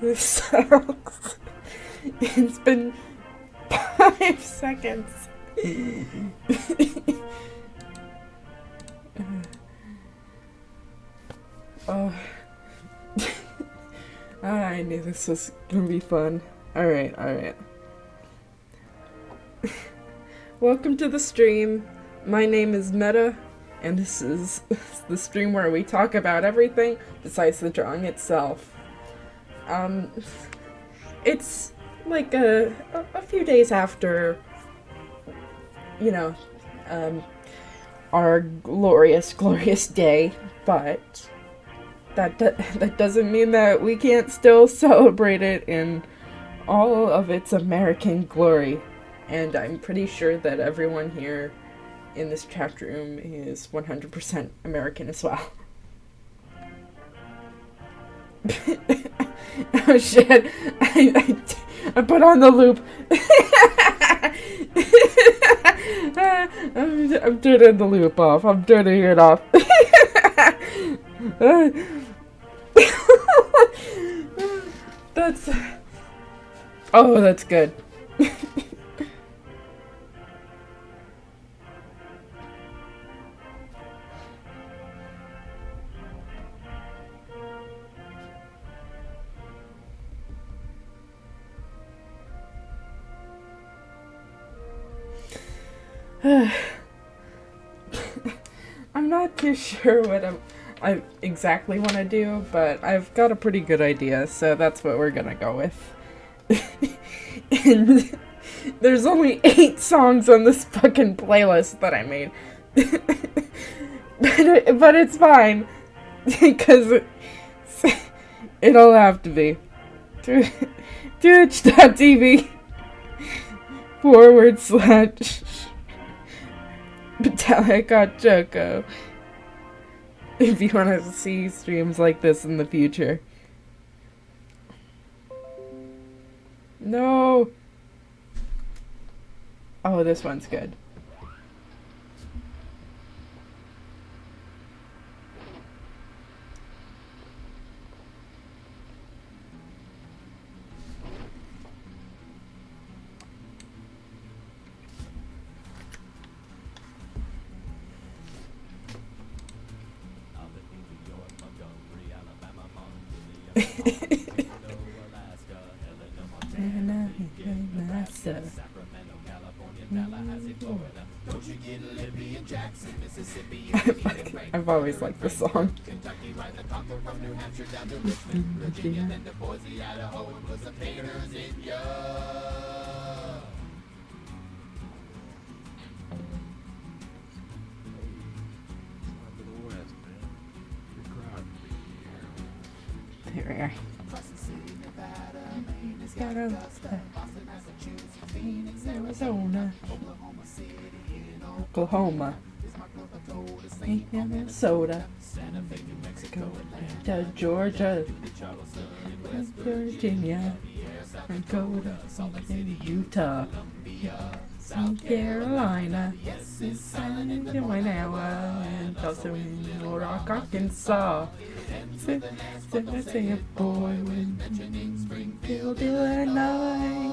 This sucks. It's been 5 seconds. Oh. I knew this was gonna be fun. Alright. Welcome to the stream. My name is Meta, and this is the stream where we talk about everything besides the drawing itself. It's like a few days after, you know, our glorious day, but that doesn't mean that we can't still celebrate it in all of its American glory. And I'm pretty sure that everyone here in this chat room is 100% American as well. Oh shit, I put on the loop. I'm turning the loop off. I'm turning it off. That's good. I'm not too sure what I exactly want to do, but I've got a pretty good idea, so that's what we're gonna go with. And there's only 8 songs on this fucking playlist that I made. But it's fine, because it'll have to be. Twitch.tv / Metallica Choco if you want to see streams like this in the future. No. Oh, this one's good. I've always liked this song. There we are. Arizona, Oklahoma, Minnesota, Mexico, to Georgia, Virginia, Dakota, Utah, South Carolina, South Carolina, and also in Rock, Arkansas. Say a boy when Springfield, Illinois.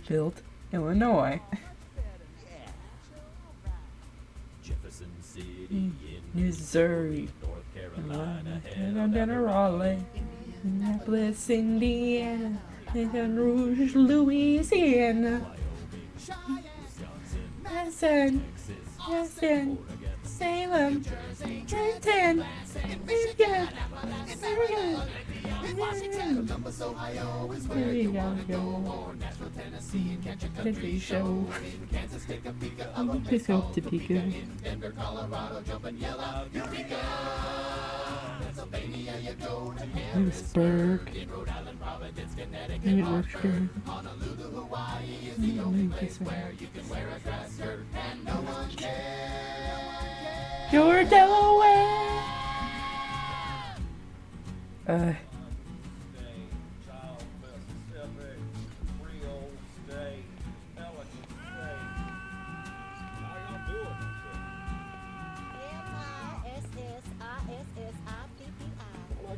Field, Illinois. Jefferson City, Missouri, North Carolina, and Raleigh, Annapolis, Indiana, and Rouge, Louisiana. Madison, Salem, Trenton, Michigan, Columbus, Ohio is where you wanna go. Nashville, Tennessee, and catch a country show. Kansas, take a peek of Topeka. Denver, Colorado, jump and yell out Eureka! Pennsylvania, you go to Lewisburg. In Rhode Island, Providence, Connecticut, Honolulu, Hawaii is the only place where you can wear a dress skirt and no one cares. You're Delaware.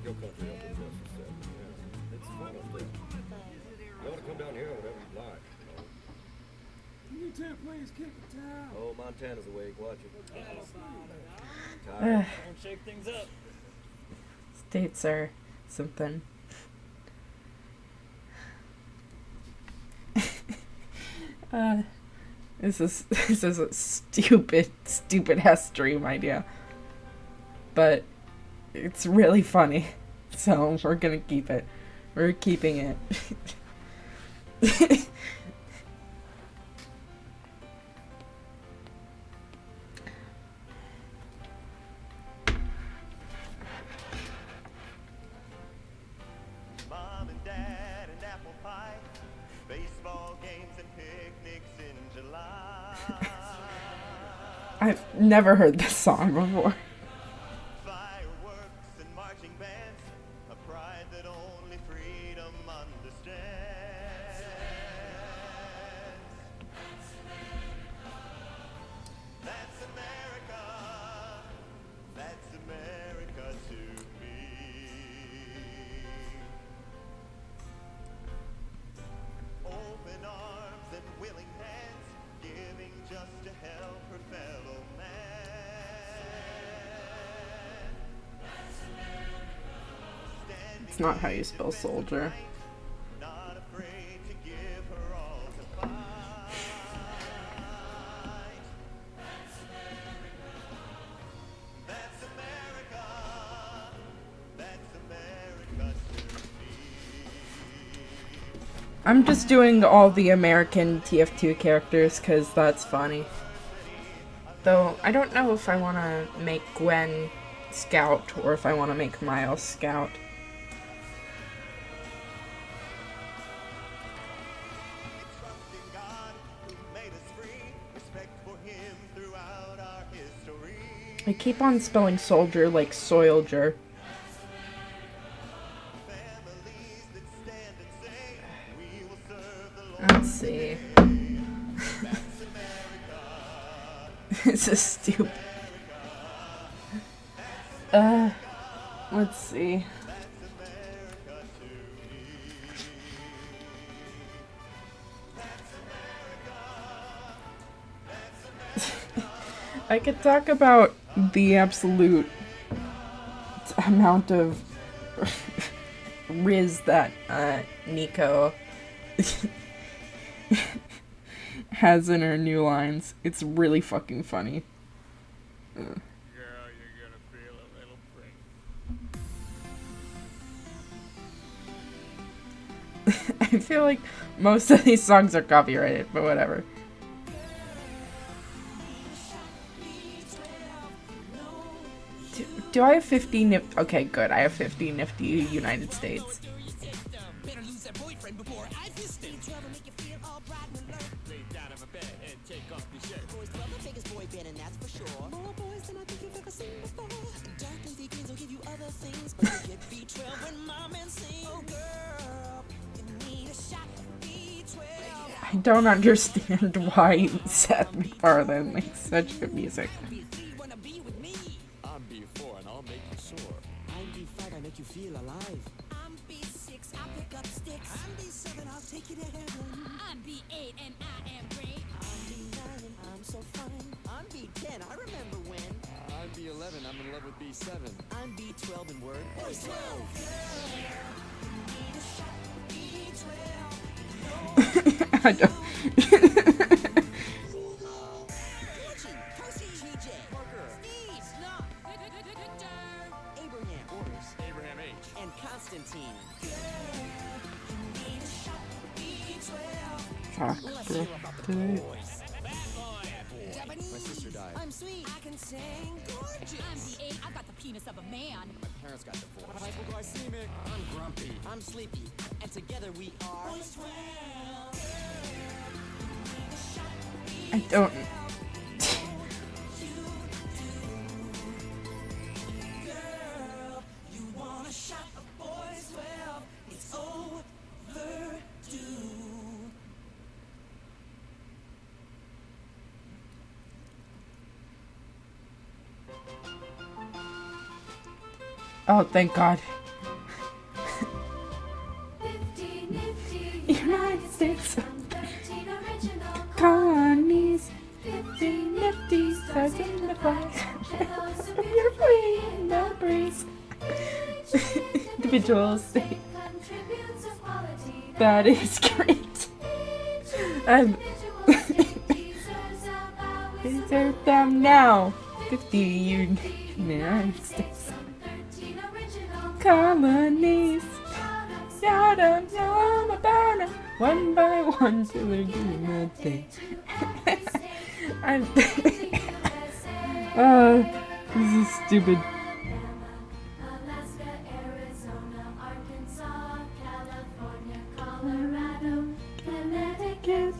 your country up in just a second. Yeah. It's fun up there. You ought to come down here whenever you'd like. You two please kick the towel. Oh, Montana's awake. Watch it. Tired. Don't shake things up. States are something. This is a stupid ass dream idea, but it's really funny, so we're gonna keep it. We're keeping it. Mom and Dad and apple pie, baseball games and picnics in July. I've never heard this song before. Fireworks and marching bands, a pride that only freedom understands. That's America. That's America to me. Open arms and willing hands, giving just to help her fellow man. It's not how you spell soldier. Not afraid to give her all to fight. That's America. That's America to me. I'm just doing all the American TF2 characters because that's funny. Though, I don't know if I want to make Gwen Scout or if I want to make Miles Scout. Trust in God who made us free. Respect for him throughout our history. I keep on spelling soldier like soilger. Families that stand and say, we will serve the Lord. Let's see. That's America. This is stupid. Let's see. That's America to me. That's America. I could talk about the absolute amount of riz that Nico has in her new lines. It's really fucking funny. Girl, you're gonna feel a little prick. I feel like most of these songs are copyrighted, but whatever. Do I have 50 nifty? Okay, good. I have 50 nifty United States. Better lose that boyfriend before I fist him. Lay down on my bed and take off your shirt. Boys 12, the biggest boy band, and that's for sure. More boys than I think you've ever seen before. Dark leafy greens will give you other things, but you get B12 when mom and sing. Oh girl, you need a shot B12. I don't understand why Seth MacFarlane makes such good music. B3 wanna be with me. I'm B4 and I'll make you sore. I'm B5, I make you feel alive. I'm B6, I pick up sticks. I'm B7, I'll take you to heaven. I'm B8 and I am great. I'm B9 and I'm so fine. I'm B10, I remember when. I'm B11, I'm in love with B7. I'm B12 in word. Boys 12. I don't. Abraham, Boris, Abraham H. and Constantine. Fuck, bro. Today. My sister died. I'm sweet. I can sing gorgeous. I'm B8. I've got the penis of a man. My parents got divorced. Hypoglycemic. I'm grumpy. I'm sleepy. And together we are. I don't. Oh, thank God. States. Colonies, 50 nifty stars in the flag. You're free in the breeze. Individual state. That is great. Insert them now. 50 United States. Colonies. Shout them, know about them. One by one till they're doing their thing. I'm this is stupid. Alaska, Arizona, Arkansas, California, Colorado, Connecticut,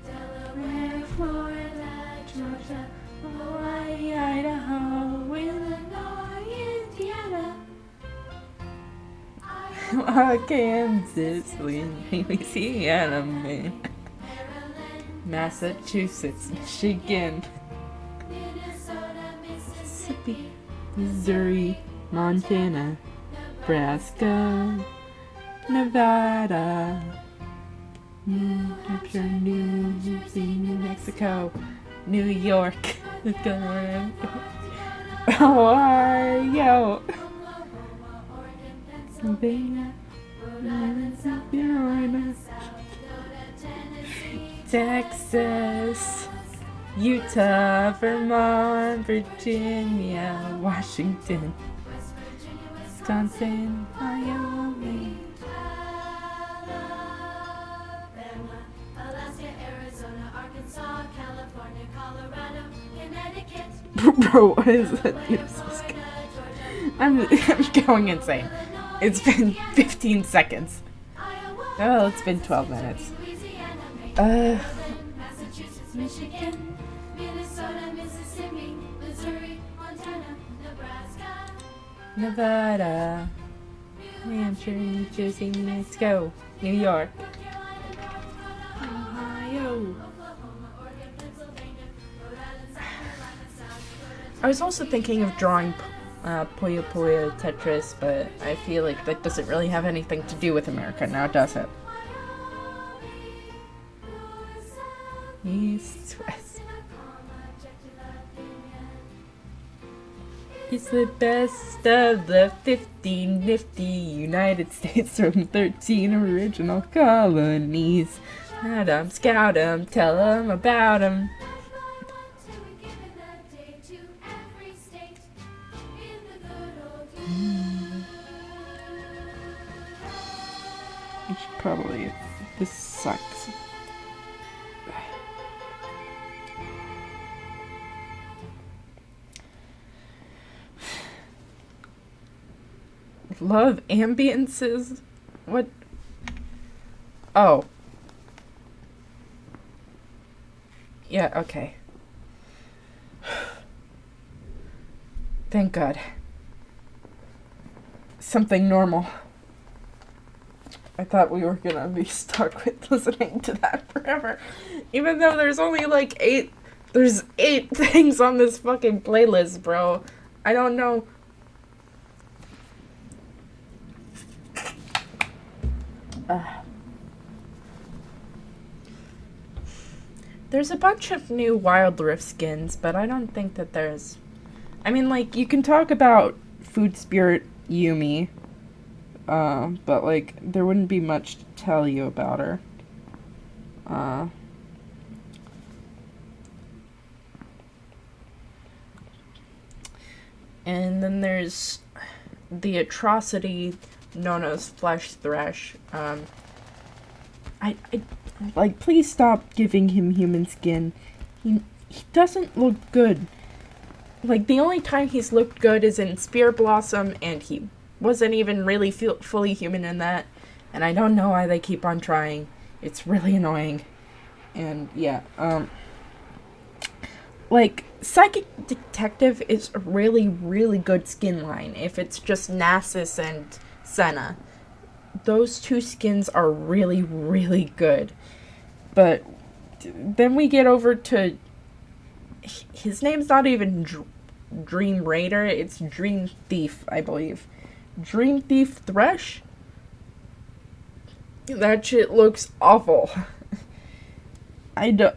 Delaware, Florida, Georgia, Hawaii, Idaho, Illinois, Indiana, Kansas, Louisiana, Maine, Massachusetts, Michigan, Minnesota, Mississippi, Missouri, Montana, Nebraska, Nevada, New Hampshire, New Jersey, New Mexico, New York, Ohio, Pennsylvania, Rhode Island, South Carolina, Texas, Utah, Vermont, Virginia, Washington, Wisconsin, Wyoming, Alabama, Alaska, Arizona, Arkansas, California, Colorado, Connecticut, Bro, what is that? I'm going insane. It's been 15 seconds. Oh, it's been 12 minutes. Massachusetts, Michigan, Minnesota, Mississippi, Missouri, Montana, Nebraska, Nevada, New Hampshire, New Jersey, New Mexico, New York, Ohio. Oklahoma, Oregon, Pennsylvania, Rhode Island, South Carolina, South Dakota, I was also thinking of drawing Puyo Puyo Tetris, but I feel like that doesn't really have anything to do with America now, does it? East, west. It's the best of the 50 nifty United States from 13 original colonies. Scout 'em, scout 'em, tell 'em about 'em. I should probably. This sucks. Love ambiances? What? Oh. Yeah, okay. Thank God. Something normal. I thought we were gonna be stuck with listening to that forever. Even though there's only like 8 things on this fucking playlist, bro. I don't know. There's a bunch of new Wild Rift skins, but I don't think that there's... I mean, like, you can talk about Food Spirit Yumi, but, like, there wouldn't be much to tell you about her. And then there's the atrocity known as Flesh Thresh. I like, please stop giving him human skin. He doesn't look good. Like, the only time he's looked good is in Spear Blossom, and he wasn't even really fully human in that. And I don't know why they keep on trying. It's really annoying. And, yeah, like, Psychic Detective is a really, really good skin line. If it's just Nasus and Senna. Those two skins are really, really good. But then we get over to... His name's not even Dream Raider. It's Dream Thief, I believe. Dream Thief Thresh? That shit looks awful. I don't...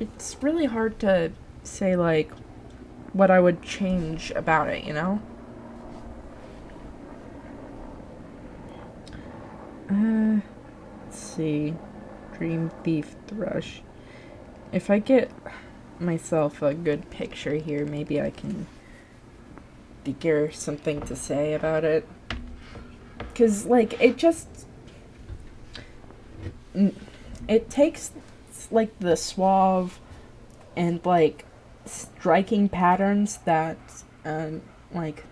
It's really hard to say, like, what I would change about it, you know? Let's see. Dream Thief Thrush. If I get myself a good picture here, maybe I can figure something to say about it. Because, like, it just... It takes, like, the suave and, like, striking patterns that, like,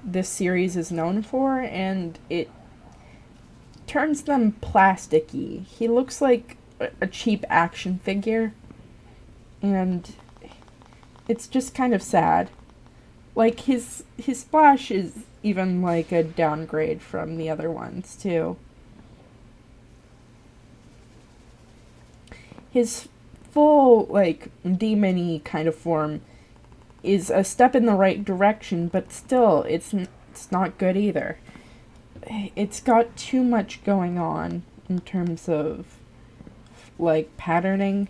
this series is known for, and it turns them plasticky. He looks like a cheap action figure, and it's just kind of sad. Like, his splash is even, like, a downgrade from the other ones, too. His full, like, demon-y kind of form is a step in the right direction, but still, it's not good either. It's got too much going on in terms of, like, patterning.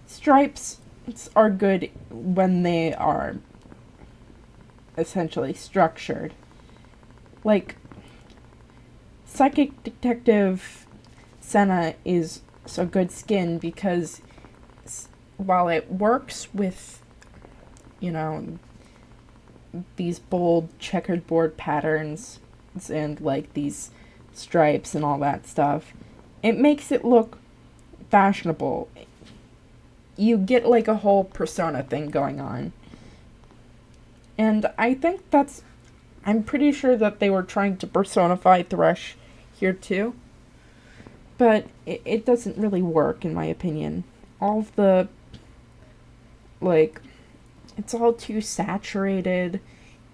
Stripes are good when they are essentially structured. Like, Psychic Detective Senna is so good skin because while it works with, you know, these bold checkered board patterns and, like, these stripes and all that stuff, it makes it look fashionable. You get, like, a whole persona thing going on. And I think I'm pretty sure that they were trying to personify Thrush here too. But it doesn't really work, in my opinion. All of the, like, it's all too saturated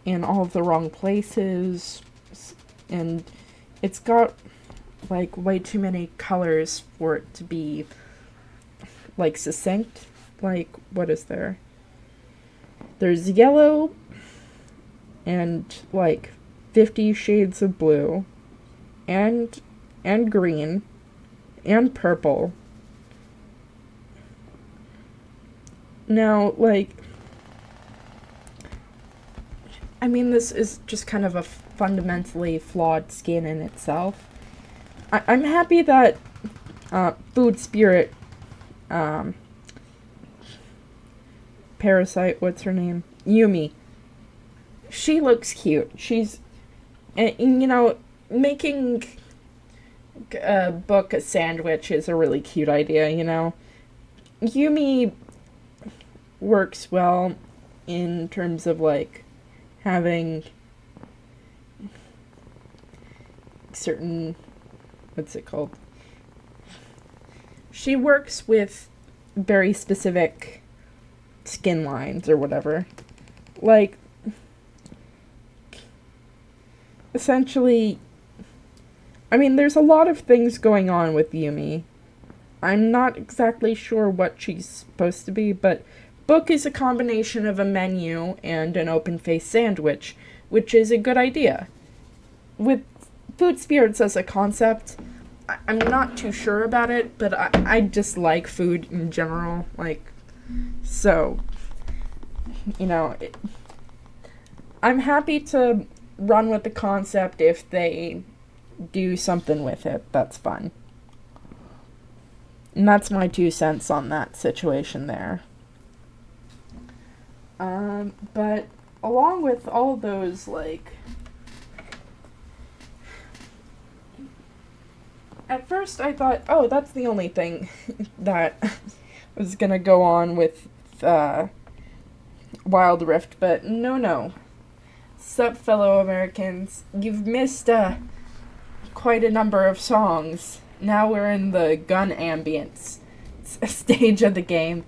in all of the wrong places. And it's got, like, way too many colors for it to be, like, succinct. Like, what is there? There's yellow and, like, 50 shades of blue and green and purple. Now, like, I mean, this is just kind of a fundamentally flawed skin in itself. I'm happy that Food Spirit Parasite, what's her name? Yumi. She looks cute. She's, and, you know, making a book a sandwich is a really cute idea, you know. Yumi works well in terms of, like, having certain, what's it called? She works with very specific skin lines or whatever. Like, essentially, I mean, there's a lot of things going on with Yumi. I'm not exactly sure what she's supposed to be, but book is a combination of a menu and an open-faced sandwich, which is a good idea. With Food Spirits as a concept, I'm not too sure about it, but I just like food in general, like, so, you know, I'm happy to run with the concept if they do something with it. That's fun. And that's my 2 cents on that situation there. But along with all those, like, at first I thought, oh, that's the only thing that was gonna go on with Wild Rift, but no. Sup, fellow Americans, you've missed quite a number of songs. Now we're in the gun ambience stage of the game.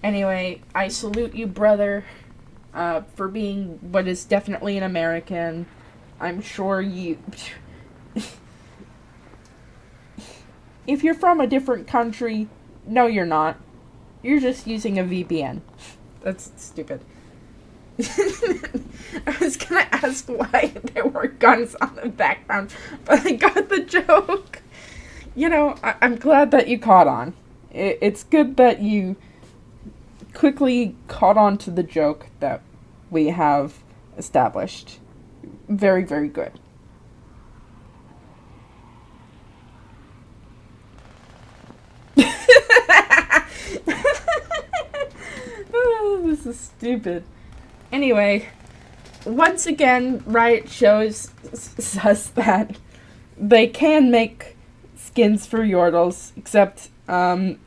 Anyway, I salute you, brother, for being what is definitely an American. I'm sure you... If you're from a different country, no, you're not. You're just using a VPN. That's stupid. I was gonna ask why there were guns on the background, but I got the joke. You know, I'm glad that you caught on. It's good that you quickly caught on to the joke that we have established. Very, very good. Oh, this is stupid. Anyway, once again, Riot shows us that they can make skins for Yordles, except, I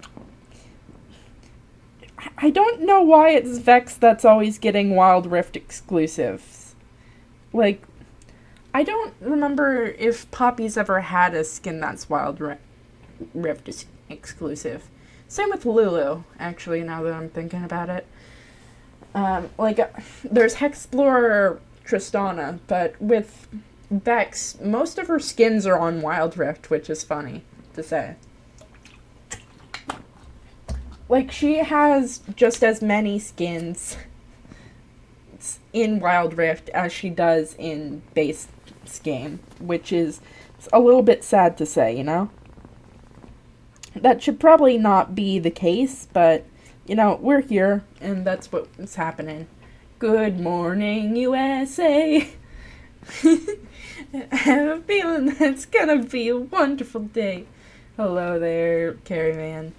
don't know why it's Vex that's always getting Wild Rift exclusives. Like, I don't remember if Poppy's ever had a skin that's Wild Rift exclusive. Same with Lulu, actually, now that I'm thinking about it. There's Hexplorer Tristana, but with Vex, most of her skins are on Wild Rift, which is funny to say. Like, she has just as many skins in Wild Rift as she does in base game, which is a little bit sad to say, you know? That should probably not be the case, but, you know, we're here, and that's what's happening. Good morning, USA! I have a feeling that it's gonna be a wonderful day. Hello there, Carryman.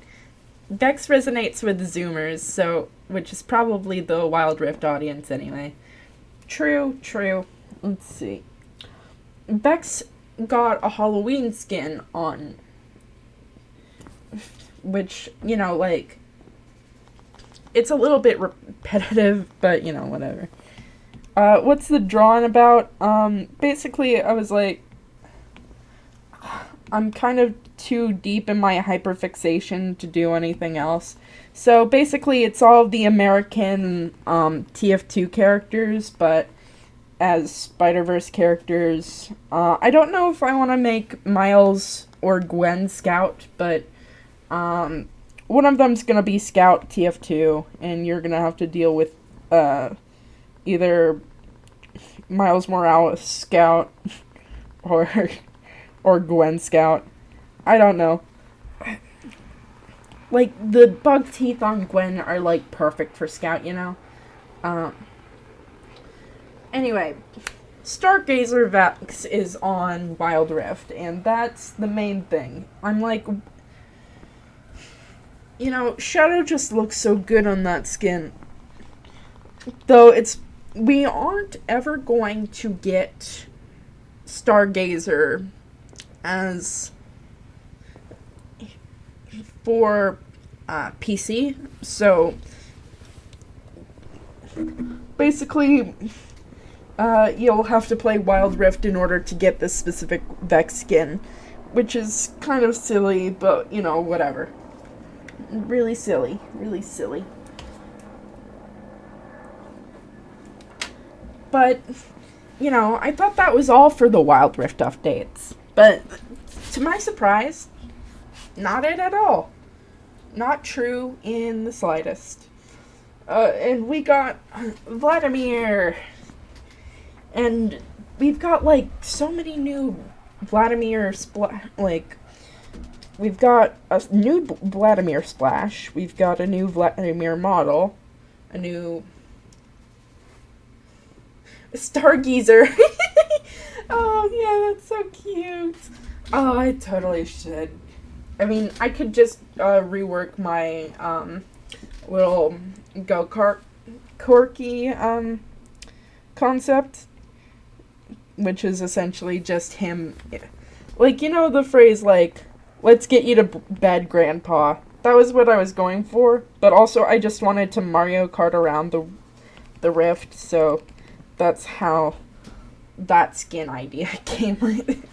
Vex resonates with the Zoomers, so, which is probably the Wild Rift audience anyway. True. Let's see. Vex got a Halloween skin on, which, you know, like, it's a little bit repetitive, but, you know, whatever. What's the drawing about? Basically, I was like, I'm kind of too deep in my hyperfixation to do anything else. So basically, it's all the American TF2 characters, but as Spider-Verse characters. I don't know if I want to make Miles or Gwen Scout, but one of them's going to be Scout TF2, and you're going to have to deal with either Miles Morales Scout or Gwen Scout. I don't know. Like, the bug teeth on Gwen are, like, perfect for Scout, you know? Anyway, Stargazer Vex is on Wild Rift, and that's the main thing. I'm like, you know, Shadow just looks so good on that skin. Though we aren't ever going to get Stargazer as for PC, so basically you'll have to play Wild Rift in order to get this specific Vex skin, which is kind of silly, but, you know, whatever. Really silly. But, you know, I thought that was all for the Wild Rift updates. But, to my surprise, not it at all. Not true in the slightest. And we got Vladimir. And we've got, like, so many new Vladimir we've got a new Vladimir Splash. We've got a new Vladimir model. A new Stargazer. Oh, yeah, that's so cute. Oh, I totally should. I mean, I could just rework my little go-kart Corky concept, which is essentially just him. Like, you know the phrase, like, let's get you to bed, Grandpa. That was what I was going for, but also I just wanted to Mario Kart around the Rift, so that's how that skin idea came with.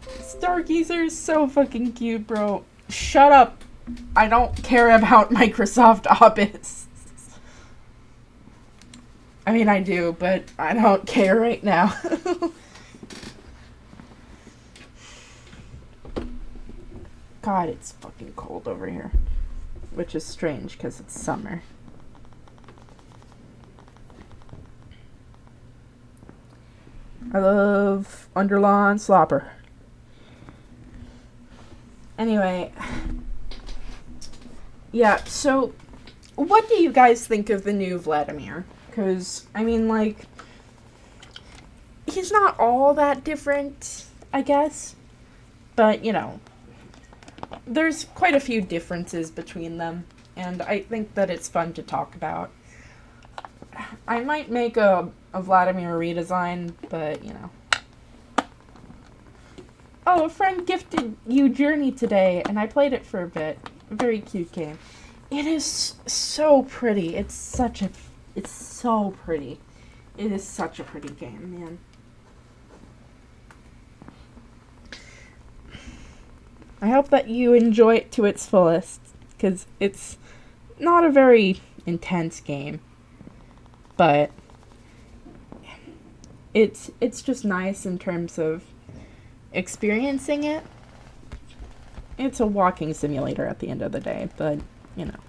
Stargazer is so fucking cute, bro. Shut up. I don't care about Microsoft Office. I mean, I do, but I don't care right now. God, it's fucking cold over here. Which is strange, because it's summer. I love Underlawn Slopper. Anyway, yeah, so what do you guys think of the new Vladimir? Because, I mean, like, he's not all that different, I guess. But, you know, there's quite a few differences between them, and I think that it's fun to talk about. I might make a Vladimir redesign, but, you know. Oh, a friend gifted you Journey today, and I played it for a bit. A very cute game. It is so pretty. It's so pretty. It is such a pretty game, man. I hope that you enjoy it to its fullest, because it's not a very intense game, but it's just nice in terms of experiencing it. It's a walking simulator at the end of the day, but, you know.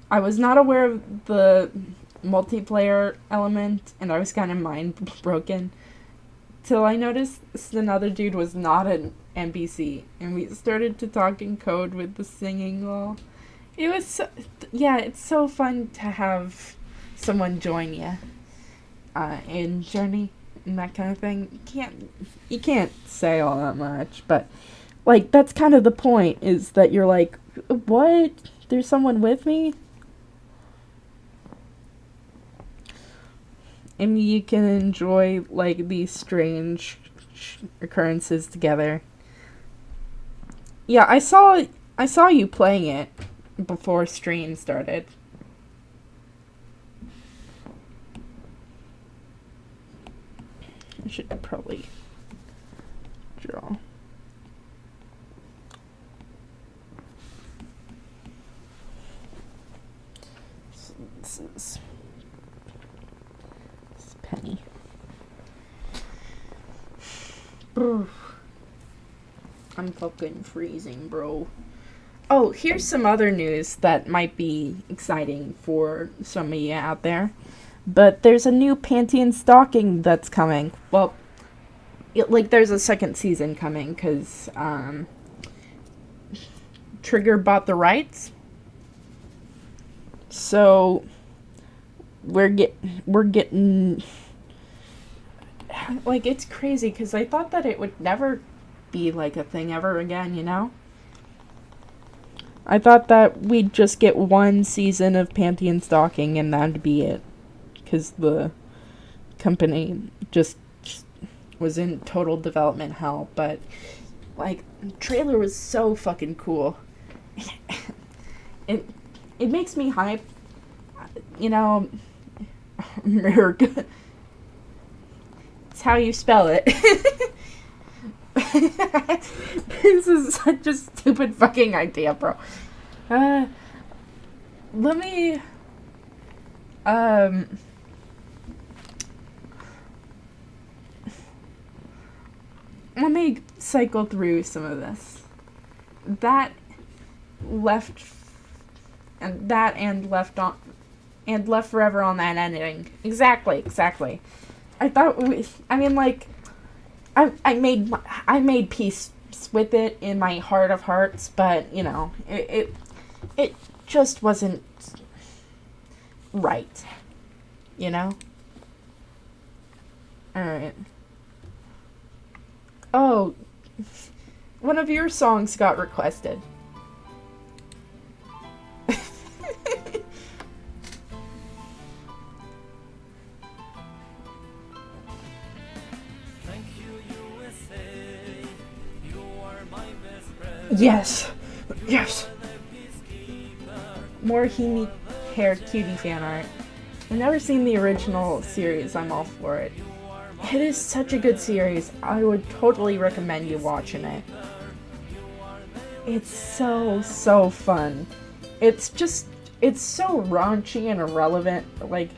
I was not aware of the multiplayer element, and I was kind of mind broken till I noticed another dude was not an NPC, and we started to talk in code with the singing all. It was so, yeah, it's so fun to have someone join you in Journey and that kind of thing. You can't say all that much, but like that's kind of the point, is that you're like, what? There's someone with me? And you can enjoy like these strange occurrences together. Yeah, I saw you playing it before stream started. I should probably draw. So this is Penny. I'm fucking freezing, bro. Oh, here's some other news that might be exciting for some of you out there. But there's a new Pantheon stocking that's coming. Well, there's a second season coming, because Trigger bought the rights. So we're getting like, it's crazy, because I thought that it would never be like a thing ever again, you know? I thought that we'd just get one season of Pantheon stalking and that'd be it, because the company just was in total development hell. But like, the trailer was so fucking cool. it makes me hype, you know. America. It's how you spell it. This is such a stupid fucking idea, bro. Let me cycle through some of this. That left forever on that ending. Exactly. I made peace with it in my heart of hearts, but, you know, it just wasn't right, you know? Alright. Oh, one of your songs got requested. Yes. More Himi hair cutie fan art. I've never seen the original series. I'm all for it. It is such a good series. I would totally recommend you watching it. It's so fun. It's so raunchy and irrelevant. Like,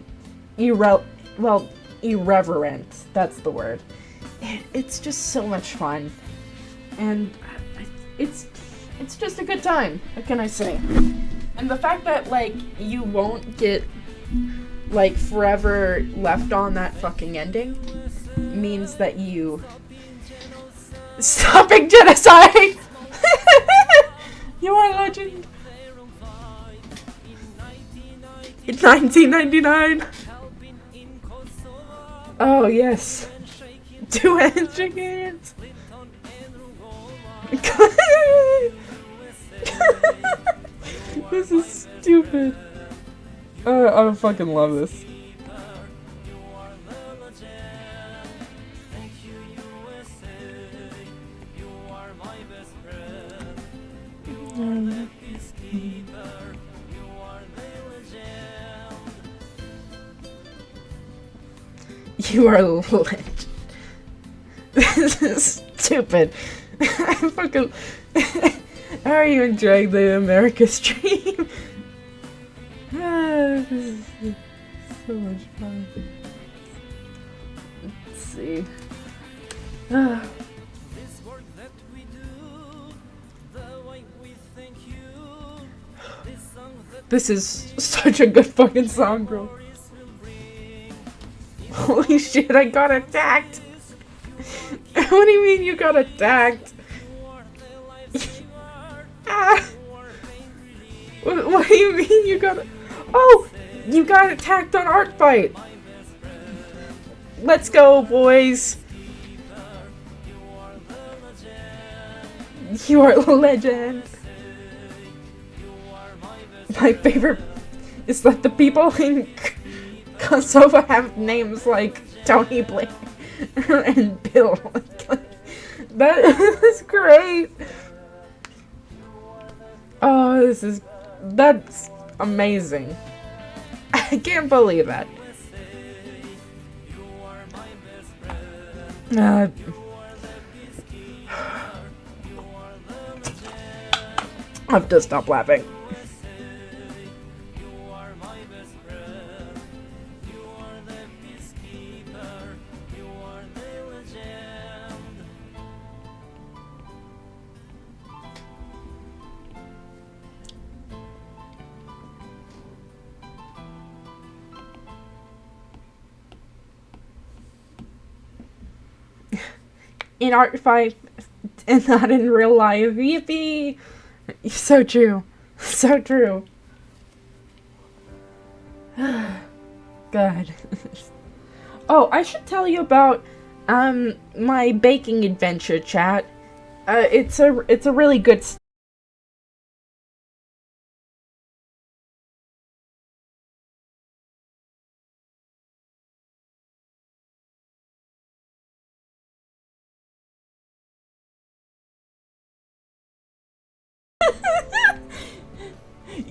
irreverent. That's the word. It's just so much fun. And it's just a good time. What can I say? And the fact that, like, you won't get, like, forever left on that fucking ending means that you... Stopping genocide! You are a legend! In 1999! Oh, yes. 2 handshake hands! This is stupid. I fucking love this. You are a legend. This is stupid. I fucking... How are you enjoying the America stream? This is so much fun. Let's see. This is such a good fucking song, bro. Holy shit, I got attacked! What do you mean you got attacked? Ah! What do you mean you got... Oh! You got attacked on Art Fight! Let's go, boys! You are a legend! My favorite is that the people in Kosovo have names like Tony Blair and Bill. That is great! Oh, that's amazing. I can't believe that. I have to stop laughing. In Art 5 and not in real life. Yippee! So true. So true. God. Oh, I should tell you about my baking adventure, chat. It's a really good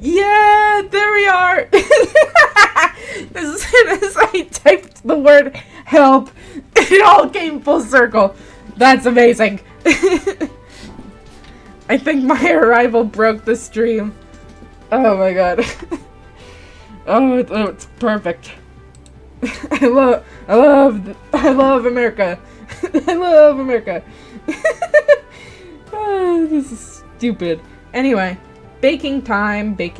Yeah, there we are. As soon as I typed the word help, it all came full circle. That's amazing. I think my arrival broke the stream. Oh my god. Oh, it's perfect. I love America. I love America. Oh, this is stupid. Anyway. Baking time. Big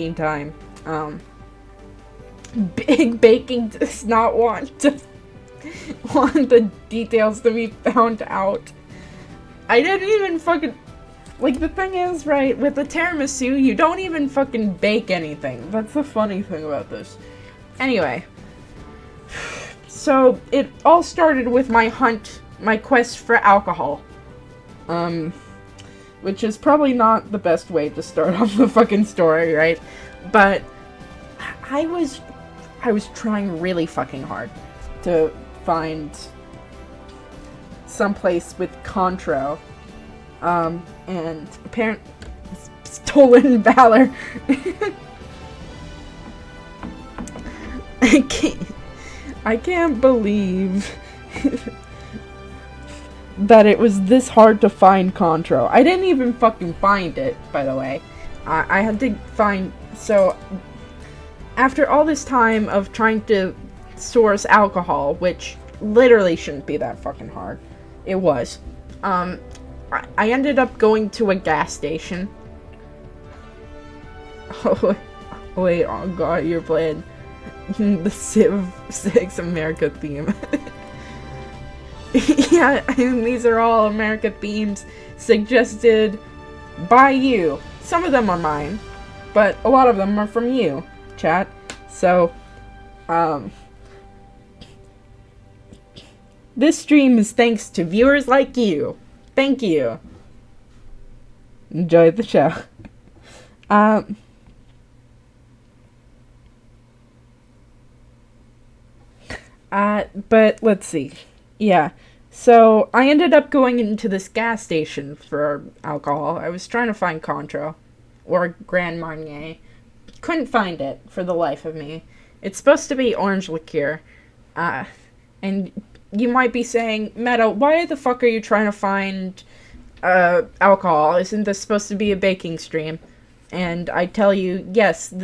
Baking does not want the details to be found out. I didn't even fucking... Like, the thing is, right, with the tiramisu, you don't even fucking bake anything. That's the funny thing about this. Anyway. So, it all started with my quest for alcohol. Which is probably not the best way to start off the fucking story, right? But I was trying really fucking hard to find someplace with Contro, and apparently stolen valor. I can't believe that it was this hard to find Contro. I didn't even fucking find it, by the way. I had to find... So, after all this time of trying to source alcohol, which literally shouldn't be that fucking hard, it was. I ended up going to a gas station. Oh, Wait, oh god, you're playing the Civ 6 America theme. Yeah, I mean, these are all America themes suggested by you. Some of them are mine, but a lot of them are from you, chat. So, this stream is thanks to viewers like you. Thank you. Enjoy the show. But let's see. Yeah. So, I ended up going into this gas station for alcohol. I was trying to find Cointreau or Grand Marnier. Couldn't find it for the life of me. It's supposed to be orange liqueur. And you might be saying, Meta, why the fuck are you trying to find alcohol? Isn't this supposed to be a baking stream? And I tell you, yes.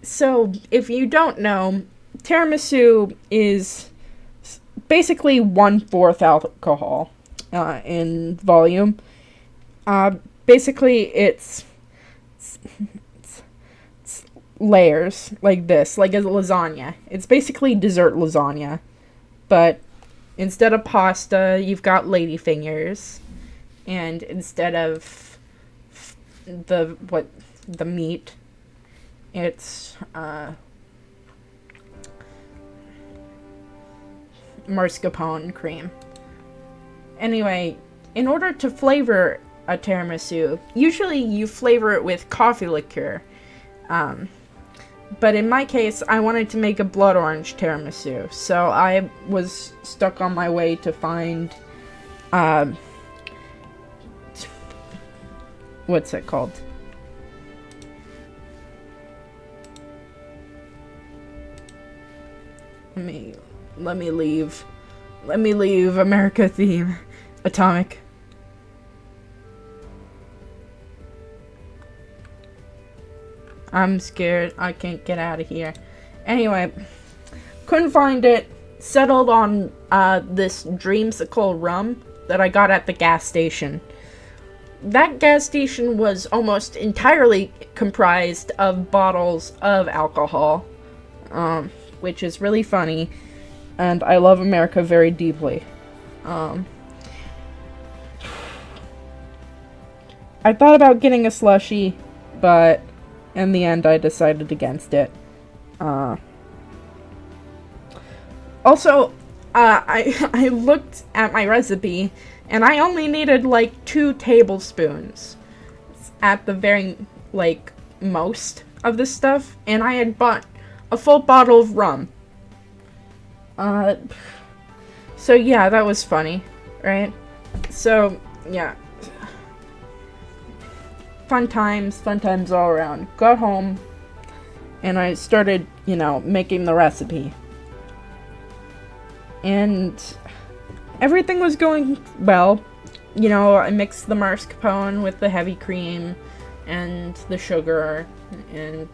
So, if you don't know, tiramisu is basically 1/4 alcohol in volume. Basically, it's layers like this, like a lasagna. It's basically dessert lasagna, but instead of pasta, you've got ladyfingers, and instead of the meat, it's mascarpone cream. Anyway, in order to flavor a tiramisu, usually you flavor it with coffee liqueur. But in my case, I wanted to make a blood orange tiramisu, so I was stuck on my way to find, what's it called? Let me leave America theme. Atomic. I'm scared. I can't get out of here. Anyway, couldn't find it. Settled on this dreamsicle rum that I got at the gas station. That gas station was almost entirely comprised of bottles of alcohol, which is really funny, and I love America very deeply. I thought about getting a slushie, but in the end I decided against it. Also, I looked at my recipe, and I only needed like 2 tablespoons at the very, like, most of this stuff, and I had bought a full bottle of rum. So yeah, that was funny, right? So, yeah. Fun times all around. Got home, and I started, making the recipe. And everything was going well. I mixed the mascarpone with the heavy cream, and the sugar, and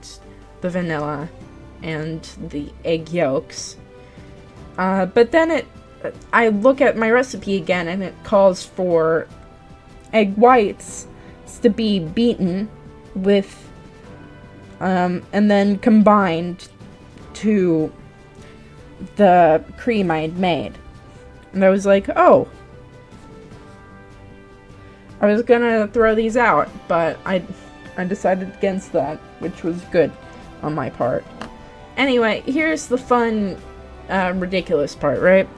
the vanilla, and the egg yolks. But then I look at my recipe again, and it calls for egg whites to be beaten with, and then combined to the cream I had made. And I was like, oh. I was gonna throw these out, but I decided against that, which was good on my part. Anyway, here's the fun, ridiculous part, right?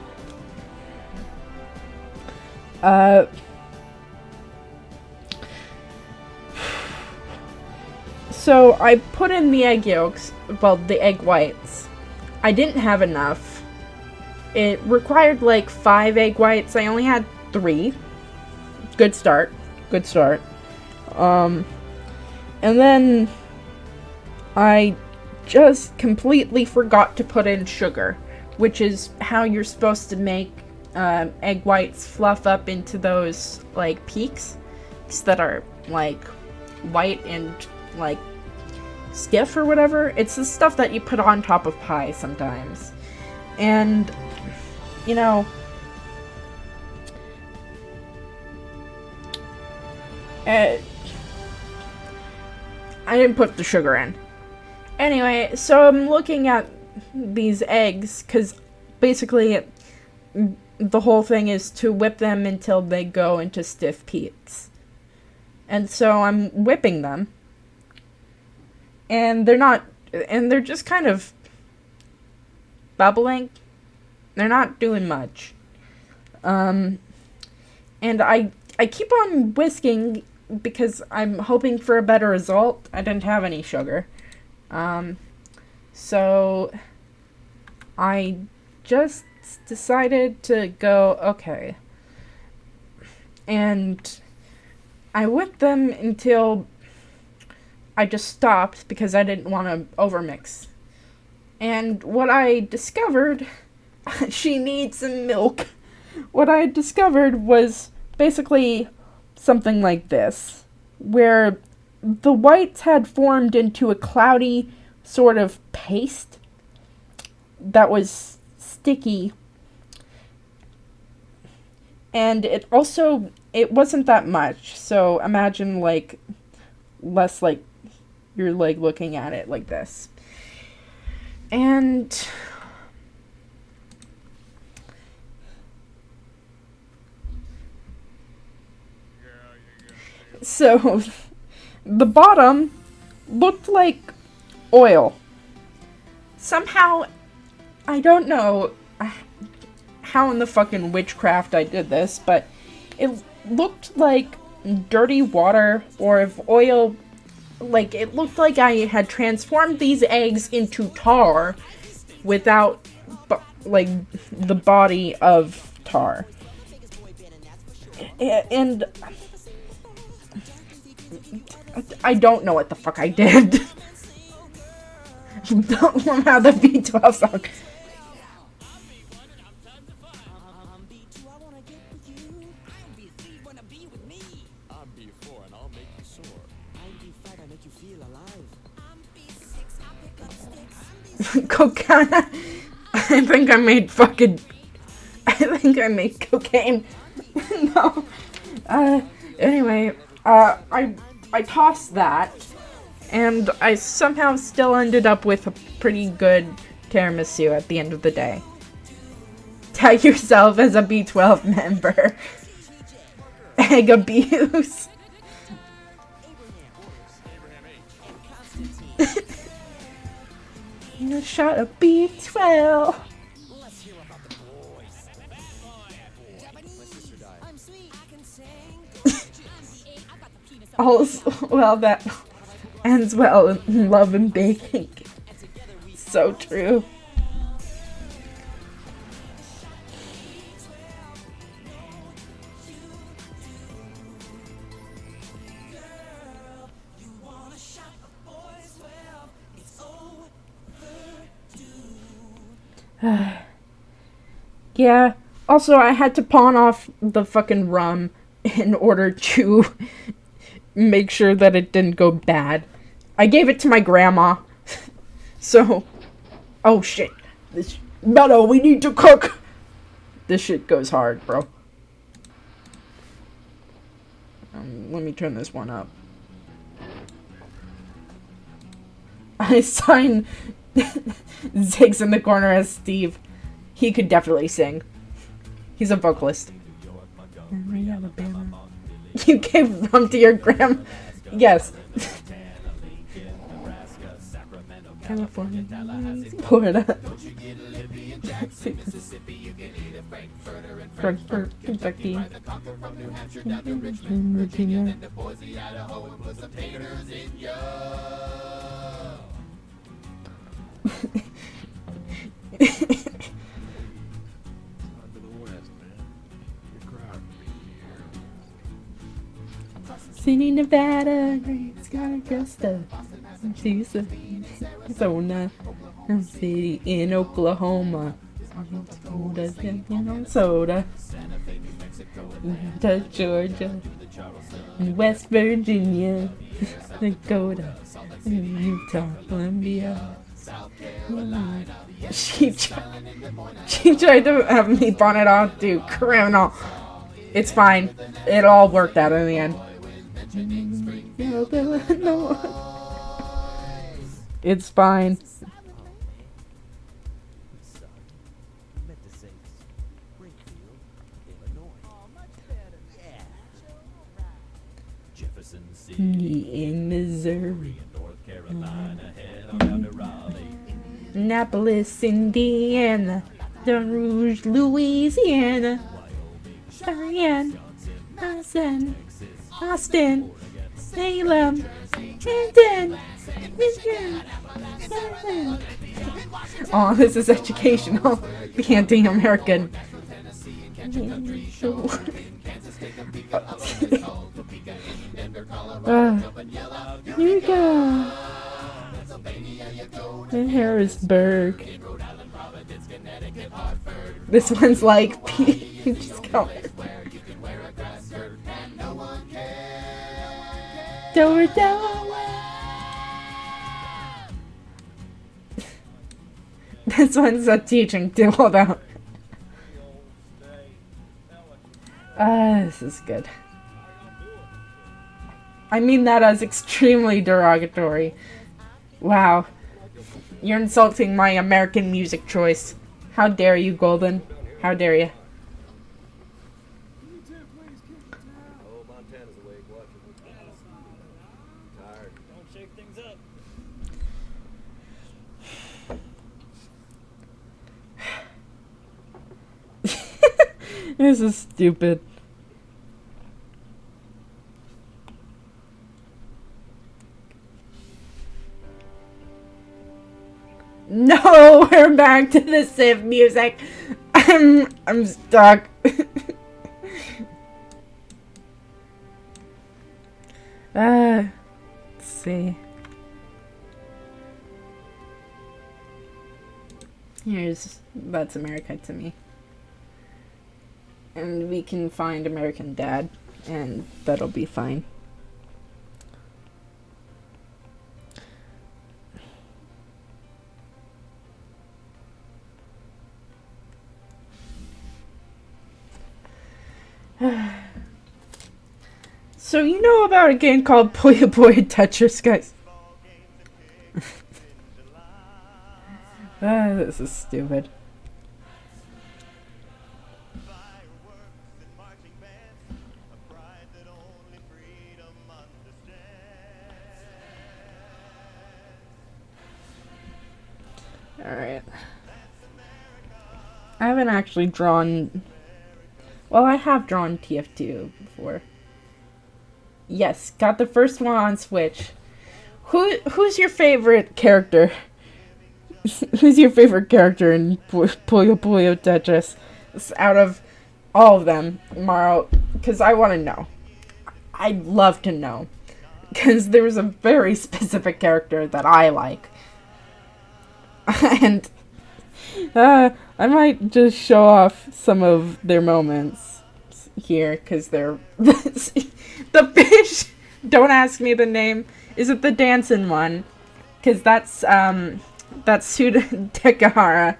So I put in the egg yolks, well, the egg whites. I didn't have enough. It required like 5 egg whites. I only had 3. Good start. And then I just completely forgot to put in sugar, which is how you're supposed to make egg whites fluff up into those, like, peaks that are, like, white and, like, stiff or whatever. It's the stuff that you put on top of pie sometimes. And, I didn't put the sugar in. Anyway, so I'm looking at these eggs, because basically the whole thing is to whip them until they go into stiff peaks. And so I'm whipping them. And they're just kind of bubbling. They're not doing much. And I keep on whisking because I'm hoping for a better result. I didn't have any sugar. So I just decided to go, okay. And I whipped them until I just stopped because I didn't want to overmix. And what I discovered, she needs some milk. What I discovered was basically something like this, where the whites had formed into a cloudy sort of paste that was sticky. And it wasn't that much, so imagine less like you're looking at it like this. And so the bottom looked like oil. Somehow, I don't know how in the fucking witchcraft I did this, but it looked like dirty water, or if oil, it looked like I had transformed these eggs into tar without, the body of tar. And I don't know what the fuck I did. Don't know how the B12 song. Cocaine. I think I made cocaine. No. Anyway, I tossed that, and I somehow still ended up with a pretty good tiramisu at the end of the day. Tag yourself as a B12 member. Egg abuse. A shot of B12. All's well that ends well in love and baking. So true. Yeah, also I had to pawn off the fucking rum in order to make sure that it didn't go bad. I gave it to my grandma. So, oh shit. No, we need to cook. This shit goes hard, bro. Let me turn this one up. I sign Ziggs in the corner as Steve. He could definitely sing. He's a vocalist. You gave rum to your grandma? Yes. California, Florida, Frankfurt, Kentucky, Virginia. Sydney, Nevada, Great Scott, Augusta, Arizona, City in Oklahoma, Minnesota, Georgia, West Virginia, Dakota, Utah, Columbia. She tried to have me pawn it off to criminal. It's fine. It all worked out in the end. It's fine. Son, I meant to say Springfield, Illinois. Oh, much better. Yeah. Jefferson City, In Missouri. North Carolina, head on down to Raleigh. Annapolis, Indiana. Baton Rouge, Louisiana. Cheyenne, Austin, Austin, Salem, Canton, Michigan. Oh, this is educational. The anti-American. Here we go. In Harrisburg. This one's like just go. This one's a teaching too. Hold on. This is good. I mean that as extremely derogatory. Wow. You're insulting my American music choice. How dare you, Golden? How dare you? Oh, Montana's awake. Watch it. Tired. Don't shake things up. This is stupid. No, we're back to the Civ music. I'm stuck. Let's see. That's America to me. And we can find American Dad, and that'll be fine. So you know about a game called Puyo Puyo Tetris, guys? This is stupid. Alright. I haven't actually drawn... Well, I have drawn Tf2 before. Yes, got the first one on Switch. Who's your favorite character? Who's your favorite character in Puyo Puyo Tetris? Out of all of them, Maro, because I want to know. I'd love to know. Because there's a very specific character that I like. And I might just show off some of their moments here, because they're... The fish! Don't ask me the name. Is it the dancing one? Because that's Suda Dekahara.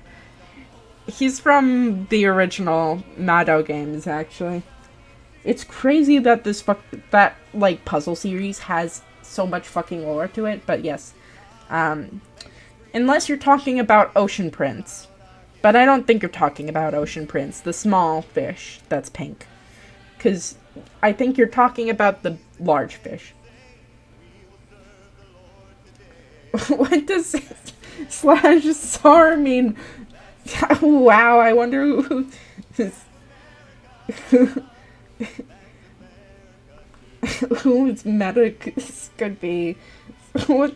He's from the original Mado games, actually. It's crazy that that puzzle series has so much fucking lore to it, but yes. Unless you're talking about Ocean Prince. But I don't think you're talking about Ocean Prince, the small fish that's pink. Because I think you're talking about the large fish. What does /SAR mean? Wow, I wonder whose medic could be. What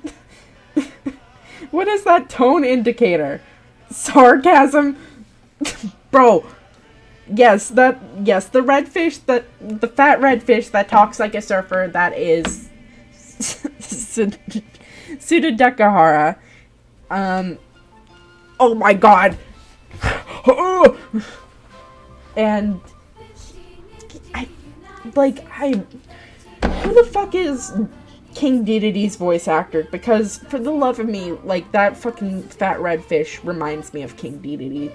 is that tone indicator? Sarcasm? Bro. Yes, the redfish, the fat redfish that talks like a surfer, that is Sudadekahara. Oh my god. And who the fuck is King Dedede's voice actor? Because for the love of me, that fucking fat redfish reminds me of King Dedede.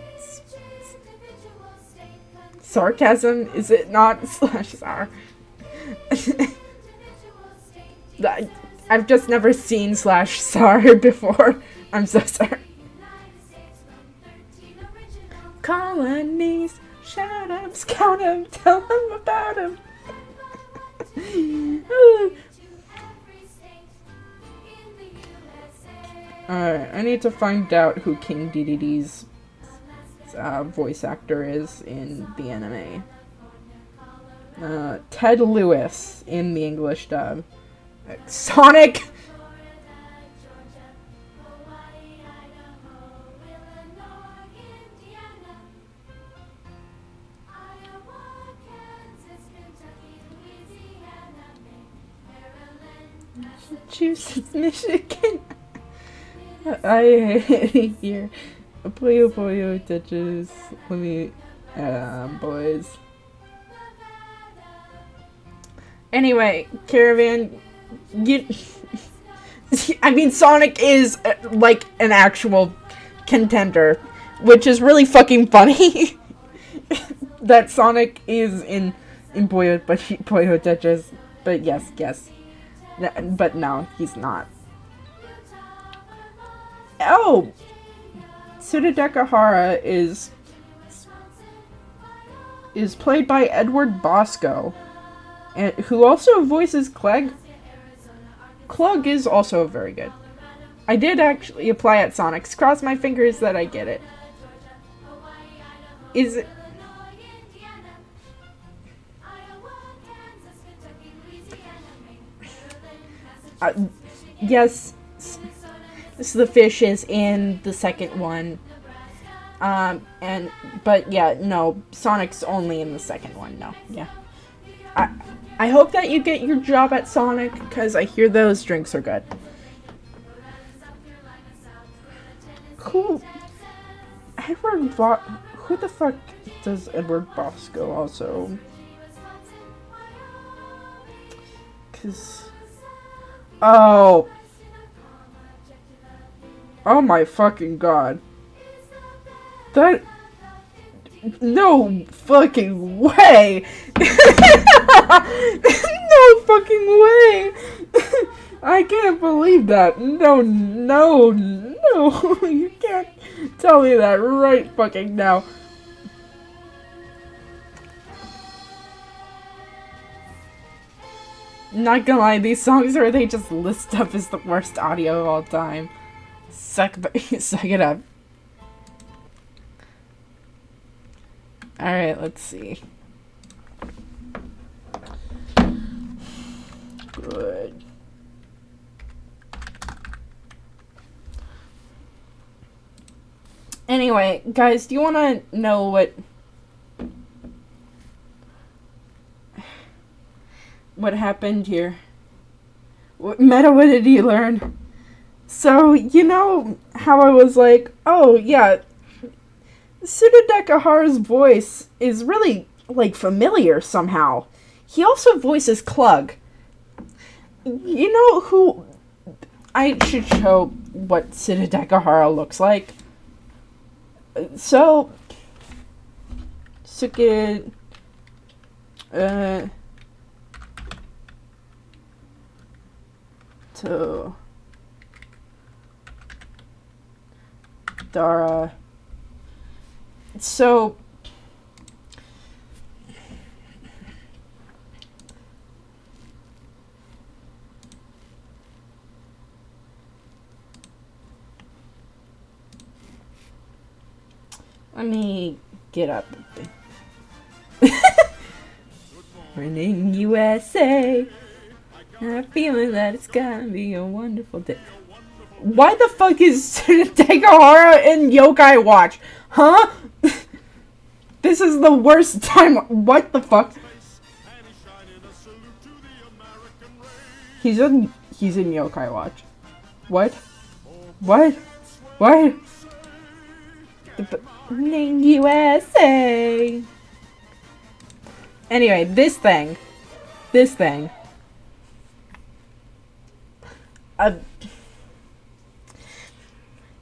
Sarcasm, is it not? /SAR. I've just never seen / saw her before. I'm so sorry. Colonies, shout ups, count 'em, tell 'em about 'em. Alright, I need to find out who King Dedede's voice actor is in the anime. Ted Lewis in the English dub. Sonic! Massachusetts, Michigan. I hate here. Puyo Puyo touches. Let me, boys. Anyway, Caravan, I mean, Sonic is like an actual contender, which is really fucking funny. That Sonic is in Puyo Puyo touches, but yes. But no, he's not. Oh! Tsurudeka Hara is played by Edward Bosco, and who also voices Clegg. Clug is also very good. I did actually apply at Sonic's. Cross my fingers that I get it. Is it... yes, the fish is in the second one. But yeah, no, Sonic's only in the second one, no, yeah. I hope that you get your job at Sonic, because I hear those drinks are good. Who the fuck does Edward Bosco also? Cause... Oh my fucking god. That... No fucking way! No fucking way! I can't believe that. No. You can't tell me that right fucking now. Not gonna lie, these songs where they just list up as the worst audio of all time. Suck it up. Alright, let's see. Good. Anyway, guys, do you want to know what happened here? What did he learn? So, you know how I was like, oh yeah, Tsurudeka Hara's voice is really, like, familiar somehow. He also voices Clug. You know who... I should show what Tsurudeka Hara looks like. So... Suke... To... Dara... So... Let me get up. Morning USA. I'm feeling that it's gonna be a wonderful day. Why the fuck is Tegahara in Yokai Watch? Huh? This is the worst time. What the fuck? He's in Yokai Watch. What? Morning USA. Anyway, this thing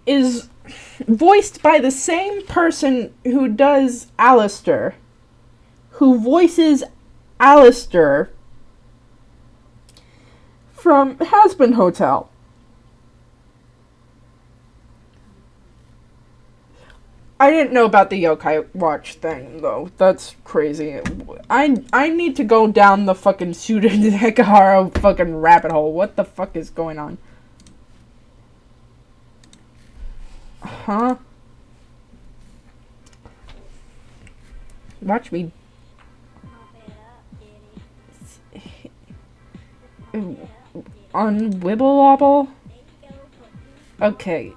is voiced by the same person who does Alistair, who voices Alistair from Has-Been Hotel. I didn't know about the Yokai Watch thing, though. That's crazy. I need to go down the fucking Suda Hikahara fucking rabbit hole. What the fuck is going on? Huh? Watch me. On Wibble Wobble? Okay.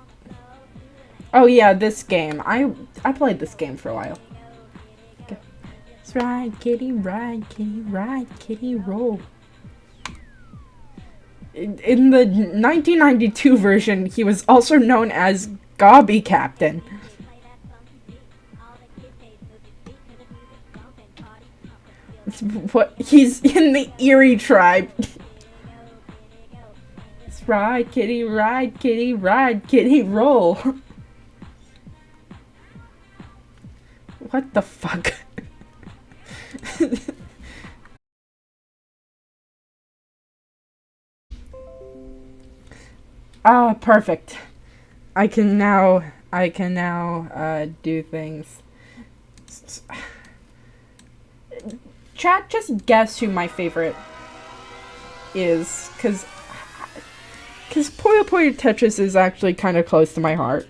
Oh yeah, this game. I played this game for a while. Okay. Let's ride kitty, ride kitty, roll. In the 1992 version, he was also known as Gobby Captain. What? He's in the Erie tribe. Let's ride kitty, ride kitty, roll. What the fuck? Ah, perfect. I can now do things. Chat, just guess who my favorite is, cause Puyo Puyo Tetris is actually kind of close to my heart.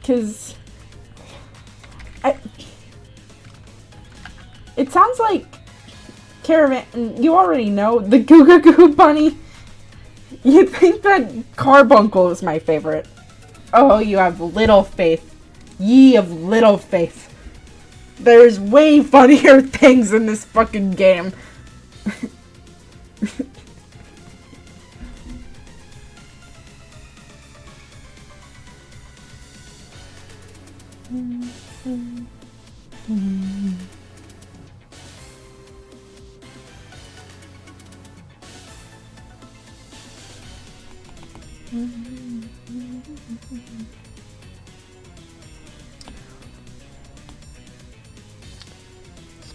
Cause it sounds like Caravan. You already know the Goo Goo Goo Bunny. You think that Carbuncle is my favorite? Oh, you have little faith. Ye of little faith. There's way funnier things in this fucking game.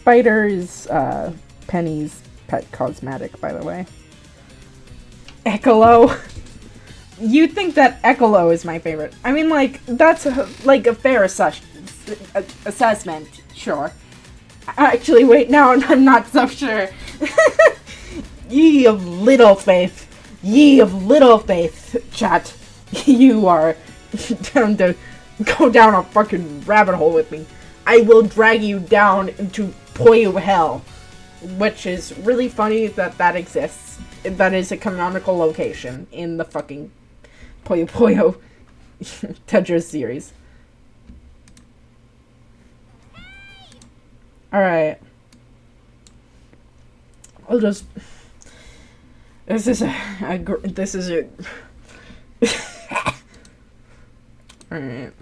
Spider is Penny's pet cosmetic, by the way. Echolo. You think that Echolo is my favorite. I mean, like, that's like a fair assessment, sure. Actually, wait, no, I'm not so sure. Ye of little faith. Ye of little faith, chat. You are down to go down a fucking rabbit hole with me. I will drag you down into Puyo Hell, which is really funny that that exists. That is a canonical location in the fucking Puyo Puyo Tetris series. Alright. I'll just... This is a Alright.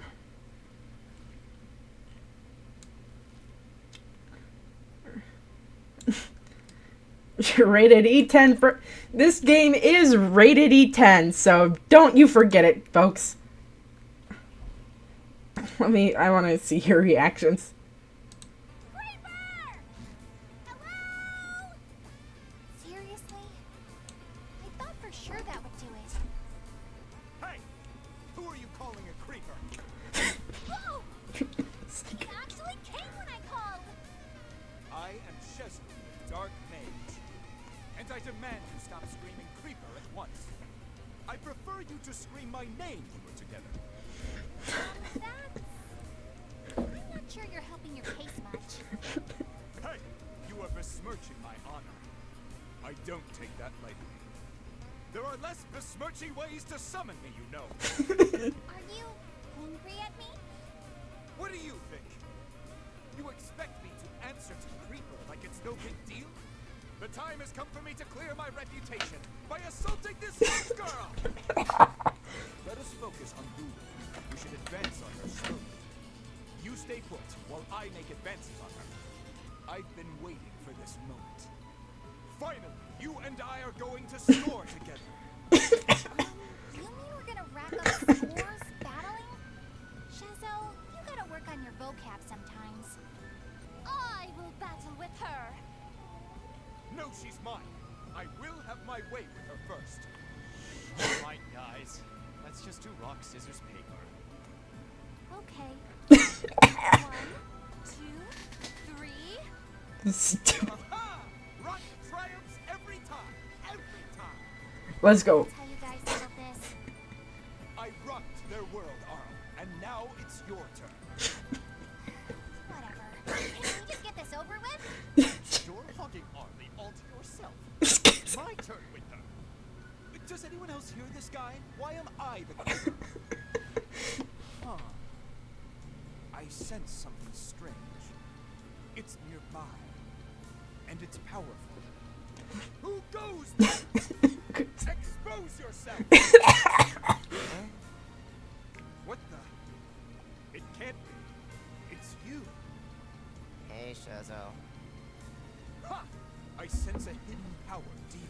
Rated E10 for... This game is rated E10, so don't you forget it, folks. I want to see your reactions. Seriously? I thought for sure that would do it. Hey! Who are you calling a creeper? Whoa! It actually came when I called! I am Chesley, the Dark Mage. And I demand you stop screaming creeper at once. I prefer you to scream my name when we're together. I'm not sure you're helping your case much. Hey! You are besmirching my honor. I don't take that lightly. There are less besmirching ways to summon me, you know. Are you angry at me? What do you think? You expect me to answer to creeper like it's no big deal? The time has come for me to clear my reputation by assaulting this young girl! Let us focus on Lulu. We should advance on her slowly. You stay put while I make advances on her. I've been waiting for this moment. Finally, you and I are going to score together. You mean we're gonna rack up scores battling? Shazo, you gotta work on your vocab sometimes. know she's mine. I will have my way with her first. All right, guys. Let's just do rock, scissors, paper. Okay. 1, 2, 3. Stupid. Aha! Rock triumphs every time. Every time. Let's go. That's how you guys settle this. I rocked their world, Arl, and now it's your turn. Whatever. Can we just get this over with? You're hugging Arlie all to yourself. My turn with her. Does anyone else hear this guy? Why am I the killer? Huh. I sense something strange. It's nearby. And it's powerful. Who goes there? Expose yourself! Huh? What the? It can't be. It's you. Hey, Shazzo. Ha! I sense a hidden power deep.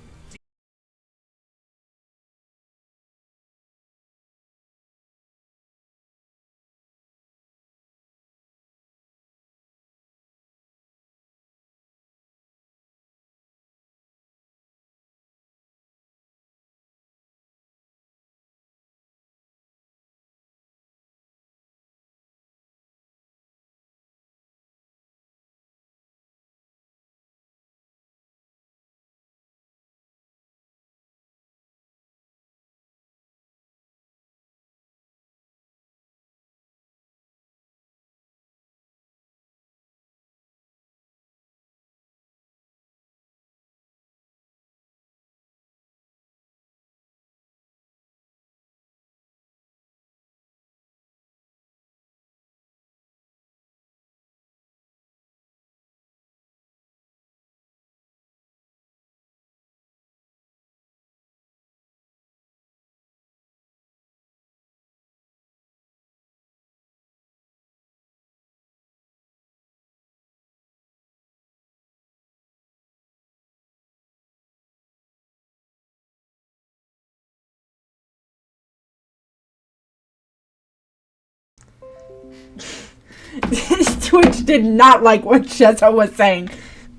Twitch did not like what Shezza was saying.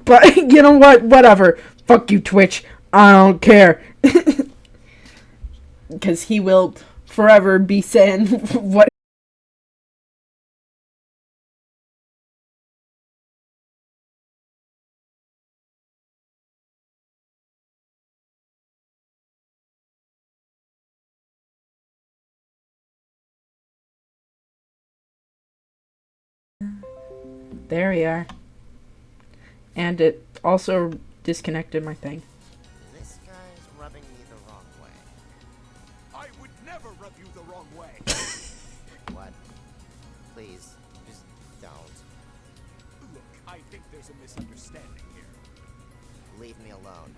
But you know what? Whatever. Fuck you, Twitch. I don't care. Because he will forever be saying what. There we are. And it also disconnected my thing. This guy's rubbing me the wrong way. I would never rub you the wrong way. What? Please, just don't. Look, I think there's a misunderstanding here. Leave me alone.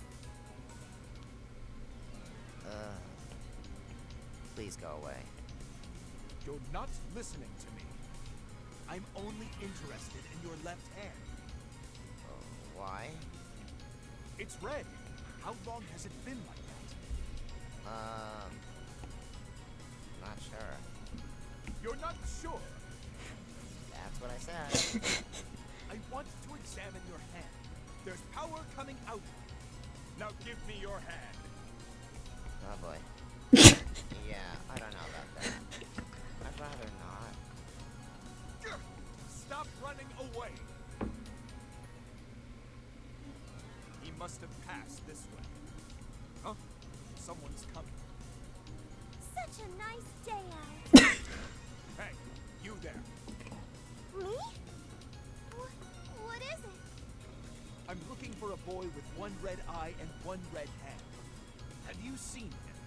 Please go away. You're not listening to me. I'm only interested in your left hand. Why? It's red. How long has it been like that? Not sure. You're not sure. That's what I said. I want to examine your hand. There's power coming out of it. Now give me your hand. Oh boy. Yeah, I don't know about that. I'd rather not. Gah! Stop running away. He must have passed this way. Huh? Someone's coming. Such a nice day out. Hey, you there. Me? What is it? I'm looking for a boy with one red eye and one red hand. Have you seen him?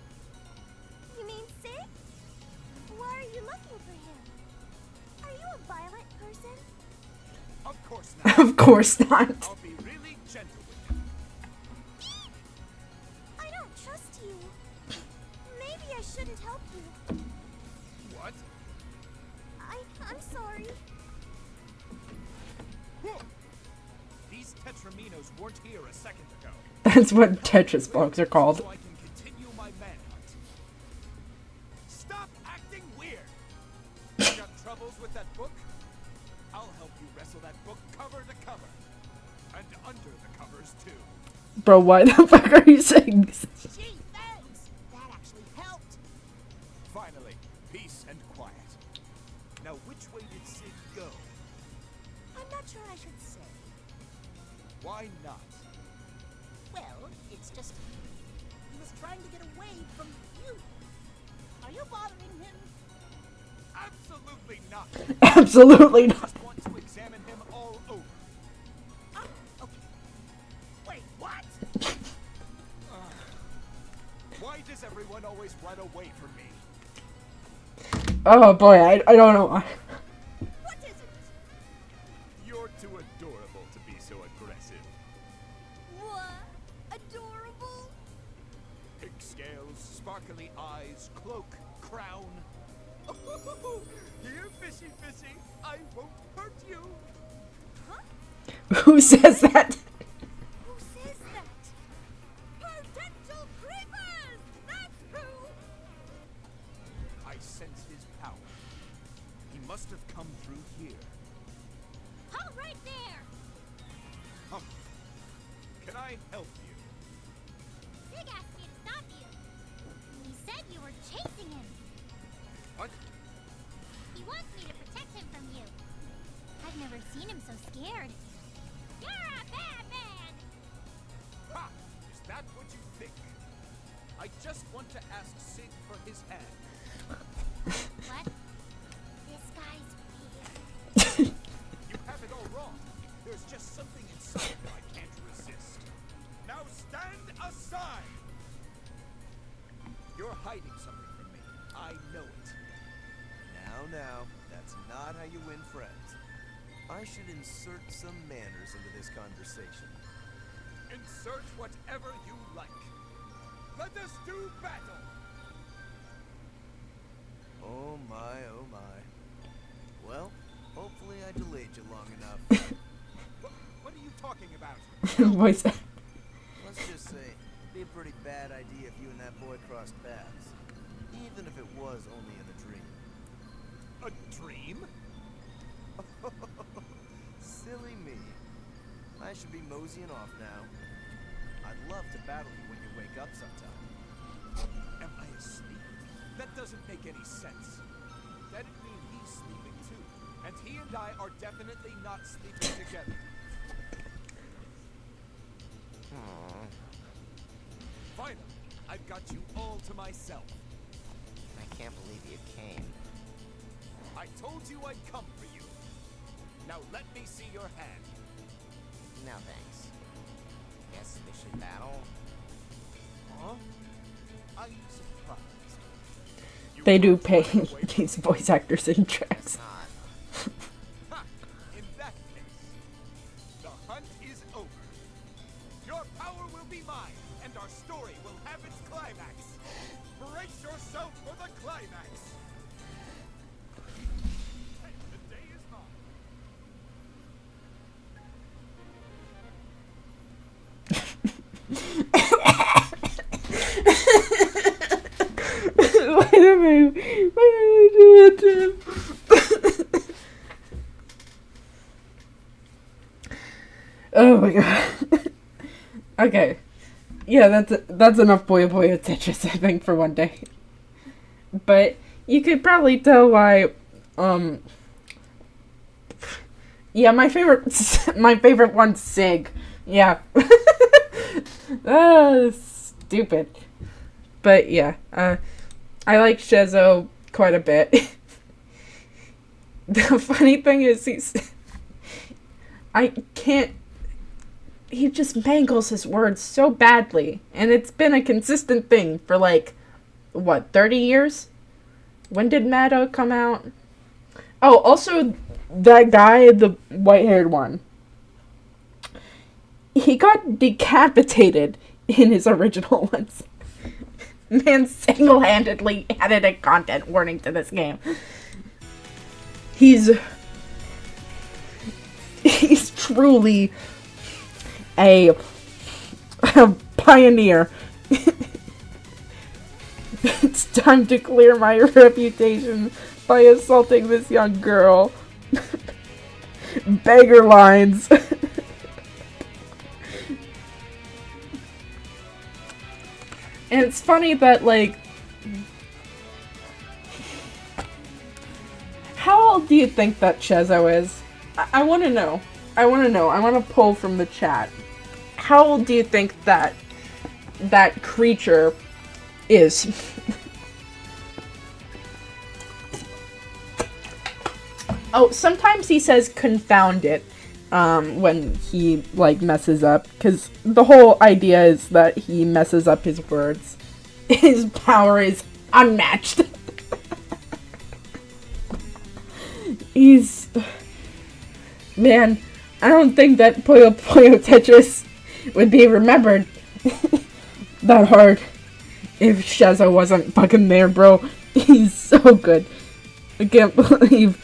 You mean Sid? Why are you looking for him? Are you a violent person? Of course not. Of course not. I'll be really gentle with him. I don't trust you. Maybe I shouldn't help you. What? I'm sorry. Whoa! These Tetraminos weren't here a second ago. That's what Tetris blocks are called. So I can continue my manhunt. Stop acting weird! You got troubles with that book? I'll help you wrestle that book cover to cover. And under the covers, too. Bro, why the fuck are you saying this? Gee, thanks! That actually helped. Finally, peace and quiet. Now, which way did Sid go? I'm not sure I should say. Why not? Well, it's just he was trying to get away from you. Are you bothering him? Absolutely not. Absolutely I not. just want to examine him all over. Oh, okay. Wait, what? Why does everyone always run away from me? Oh boy, I don't know why. What is it? You're too adorable to be so aggressive. What? Adorable? Pig scales, sparkly eyes, cloak, crown. Here, fishy fishy, I won't hurt you. Who says that? Who says that? Potential creepers! That's who! I sense his power. He must have come through here. Halt right there! Can I help you? Sig asked me to stop you. He said you were chasing him. What? He wants me to protect him from you. I've never seen him so scared. You're a bad man! Ha! Is that what you think? I just want to ask Sid for his hand. What? This guy's weird. You have it all wrong. There's just something inside that I can't resist. Now stand aside! You're hiding something from me. I know it. Now, that's not how you win friends. I should insert some manners into this conversation. Insert whatever you like. Let us do battle! Oh my, oh my. Well, hopefully I delayed you long enough. What are you talking about? Voice. Let's just say, it'd be a pretty bad idea if you and that boy crossed paths. Even if it was only in a dream. A dream? Silly me. I should be moseying off now. I'd love to battle you when you wake up sometime. Am I asleep? That doesn't make any sense. That'd mean he's sleeping too. And he and I are definitely not sleeping together. Finally, I've got you all to myself. I can't believe you came. I told you I'd come for you. Now let me see your hand. No thanks. Guess we should battle. Huh? I'm surprised. You They do weren't pay running away from these me? voice actors in Guess tracks. not. Ha! In that case, the hunt is over. Your power will be mine, and our story will have its climax. Brace yourself for the climax. Hey, the day is mine. Why did I do it to him? Oh my god. Okay. Yeah, that's enough Boya Boya Tetris, I think, for one day. But you could probably tell why, yeah, my favorite one's Sig. Yeah. Stupid. But yeah, I like Shezo quite a bit. The funny thing is he just mangles his words so badly. And it's been a consistent thing for like, what, 30 years? When did Maddo come out? Oh, also, that guy, the white-haired one, he got decapitated in his original ones. Man single-handedly added a content warning to this game. He's truly a pioneer. It's time to clear my reputation by assaulting this young girl. Beggar lines. And it's funny that, like, how old do you think that Chezo is? I want to know. I want to pull from the chat. How old do you think that creature is? Oh, sometimes he says confound it when he, like, messes up, because the whole idea is that he messes up his words. His power is unmatched. He's... Man, I don't think that Puyo Puyo Tetris would be remembered that hard if Chezo wasn't fucking there, bro. He's so good. I can't believe...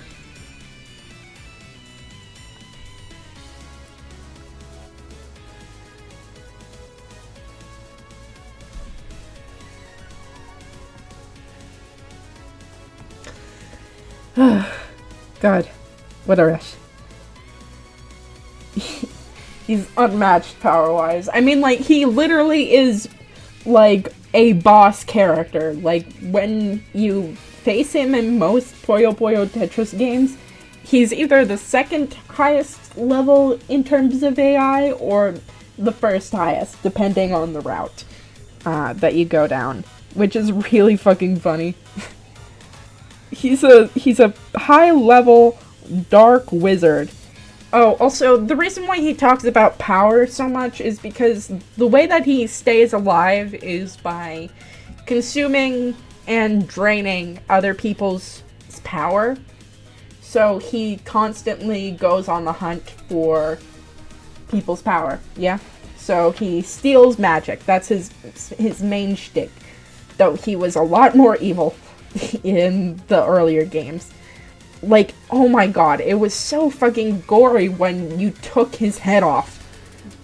God, what a rush. He's unmatched power-wise. I mean, like, he literally is, like, a boss character. Like, when you face him in most Puyo Puyo Tetris games, he's either the second highest level in terms of AI, or the first highest, depending on the route that you go down. Which is really fucking funny. He's a high-level dark wizard. Oh, also, the reason why he talks about power so much is because the way that he stays alive is by consuming and draining other people's power. So he constantly goes on the hunt for people's power, yeah? So he steals magic. That's his main shtick. Though he was a lot more evil in the earlier games. Like, oh my god, it was so fucking gory when you took his head off.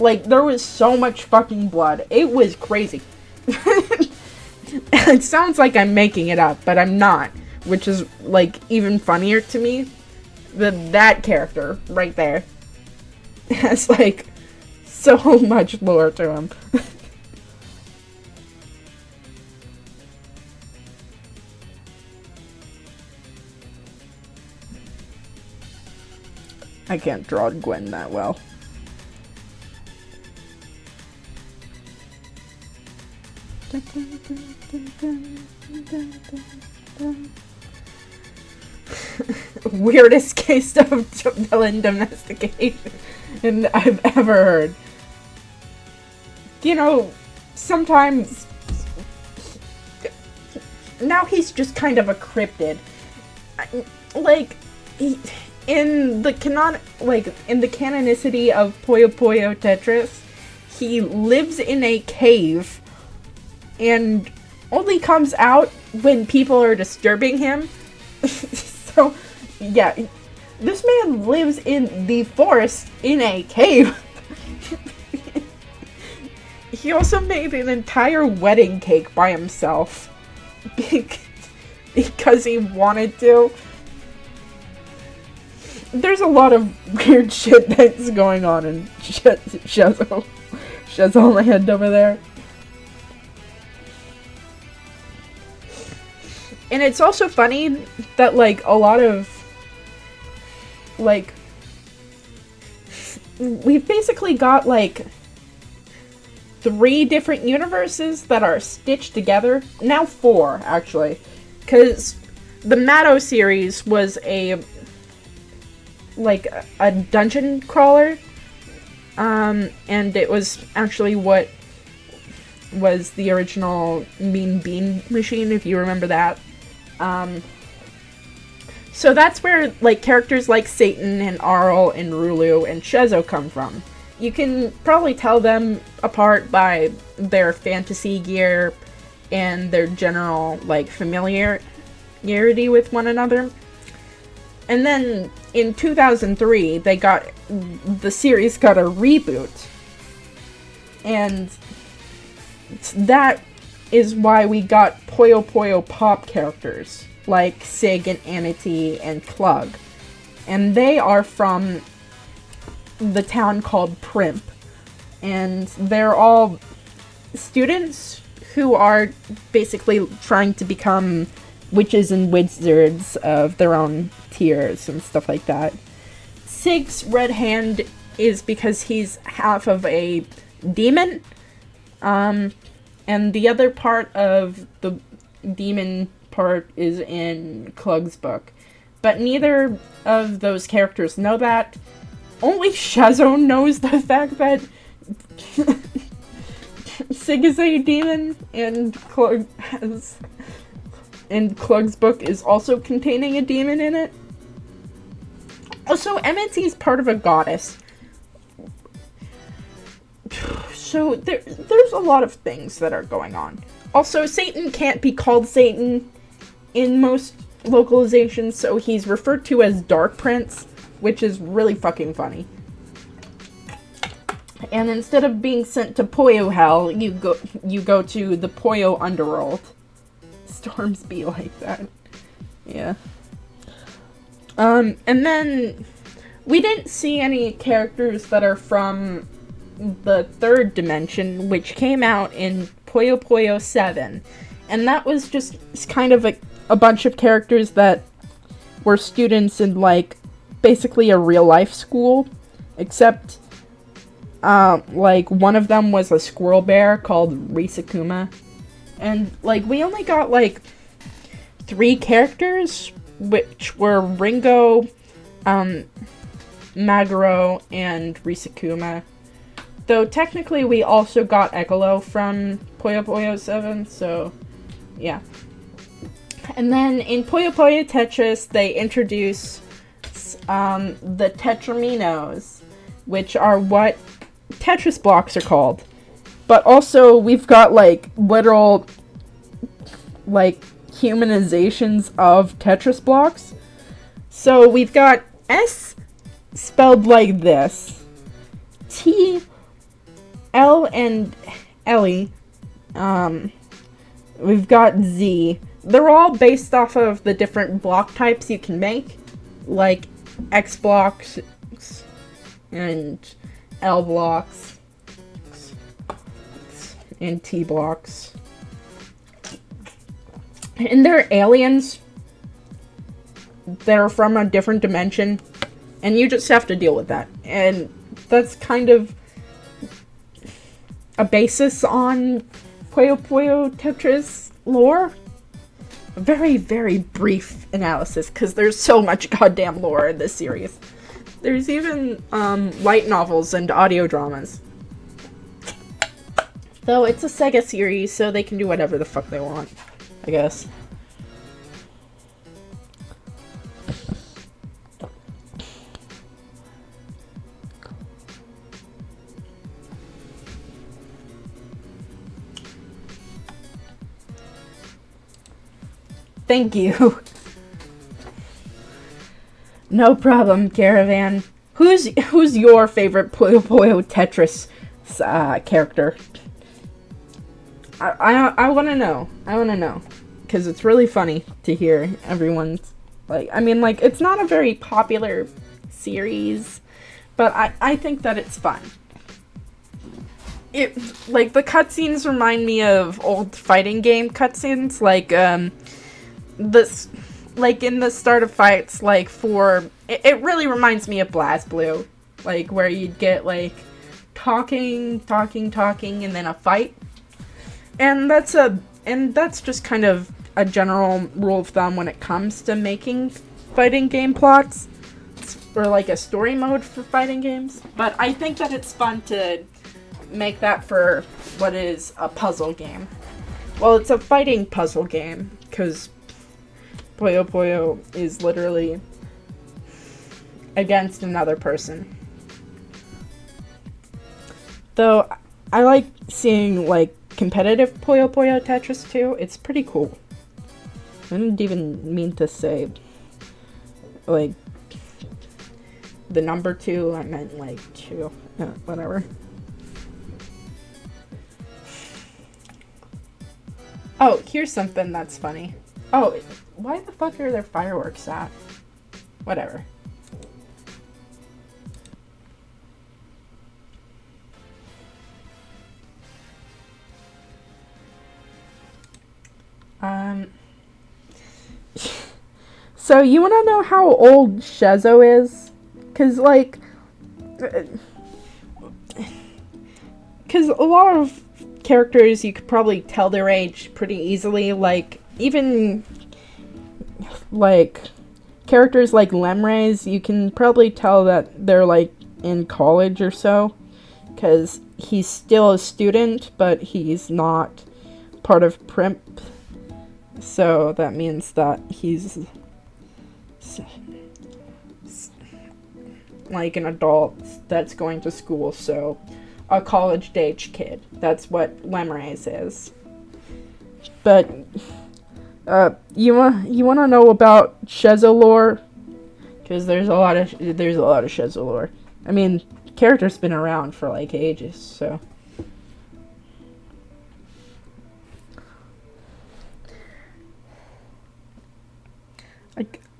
Like, there was so much fucking blood. It was crazy. It sounds like I'm making it up, but I'm not. Which is, like, even funnier to me. That character right there has, like, so much lore to him. I can't draw Gwen that well. Weirdest case of villain domestication I've ever heard. You know, sometimes... Now he's just kind of a cryptid. Like, in the canonicity of Puyo Puyo Tetris, he lives in a cave and only comes out when people are disturbing him. So, yeah, this man lives in the forest in a cave. He also made an entire wedding cake by himself because he wanted to. There's a lot of weird shit that's going on in Chezo Land over there. And it's also funny that, like, a lot of, like, we've basically got, like, 3 different universes that are stitched together. Now 4, actually. Because the Matto series was a dungeon crawler, and it was actually what was the original Mean Bean machine, if you remember that. So that's where, like, characters like Satan and Arl and Rulu and Chezo come from. You can probably tell them apart by their fantasy gear and their general, like, familiarity with one another. And then in 2003, the series got a reboot. And that is why we got Puyo Puyo Pop characters, like Sig and Amity and Klug. And they are from the town called Primp. And they're all students who are basically trying to become witches and wizards of their own tiers and stuff like that. Sig's red hand is because he's half of a demon, and the other part of the demon part is in Klug's book. But neither of those characters know that. Only Shazo knows the fact that Sig is a demon, and Klug's book is also containing a demon in it. Also, MNT is part of a goddess. So there's a lot of things that are going on. Also, Satan can't be called Satan in most localizations, so he's referred to as Dark Prince, which is really fucking funny. And instead of being sent to Poyo Hell, you go to the Poyo Underworld. Storms be like that. Yeah. And then we didn't see any characters that are from the third dimension, which came out in Puyo Puyo 7. And that was just kind of a bunch of characters that were students in, like, basically a real-life school. Except, like, one of them was a squirrel bear called Risakuma. And, like, we only got, like, 3 characters, which were Ringo, Maguro, and Risakuma. Though technically we also got Ekolo from Puyo Puyo 7, so yeah. And then in Puyo Puyo Tetris, they introduce the Tetraminos, which are what Tetris blocks are called. But also we've got, like, literal, like, humanizations of Tetris blocks. So we've got S spelled like this. T, L, and Ellie. We've got Z. They're all based off of the different block types you can make, like X blocks and L blocks and T blocks. And they're aliens. They're from a different dimension, and you just have to deal with that. And that's kind of a basis on Puyo Puyo Tetris lore. A very, very brief analysis, because there's so much goddamn lore in this series. There's even light novels and audio dramas. Though it's a Sega series, so they can do whatever the fuck they want, I guess. Thank you. No problem, Caravan. Who's your favorite Puyo Puyo Tetris character? I want to know. I want to know. Because it's really funny to hear everyone's, like, I mean, like, it's not a very popular series, but I think that it's fun. It, like, the cutscenes remind me of old fighting game cutscenes, like, this, like, in the start of fights, like, it really reminds me of BlazBlue, like, where you'd get, like, talking, and then a fight, and that's just kind of a general rule of thumb when it comes to making fighting game plots, or, like, a story mode for fighting games, but I think that it's fun to make that for what is a puzzle game. Well, it's a fighting puzzle game, because Puyo Puyo is literally against another person. Though, I like seeing, like, competitive Puyo Puyo Tetris too. It's pretty cool. I didn't even mean to say, like, the number 2. I meant, like, 2. Whatever. Oh, here's something that's funny. Oh, why the fuck are there fireworks at? Whatever. So you want to know how old Shezo is? Because, like, because a lot of characters, you could probably tell their age pretty easily. Like, even, like, characters like Lemrays, you can probably tell that they're, like, in college or so. Because he's still a student, but he's not part of Primp. So that means that he's like an adult that's going to school, so a college-age kid. That's what Lemrays is. But you want to know about Shezo lore? Because there's a lot of Shezo lore. I mean, the character's been around for like ages, so.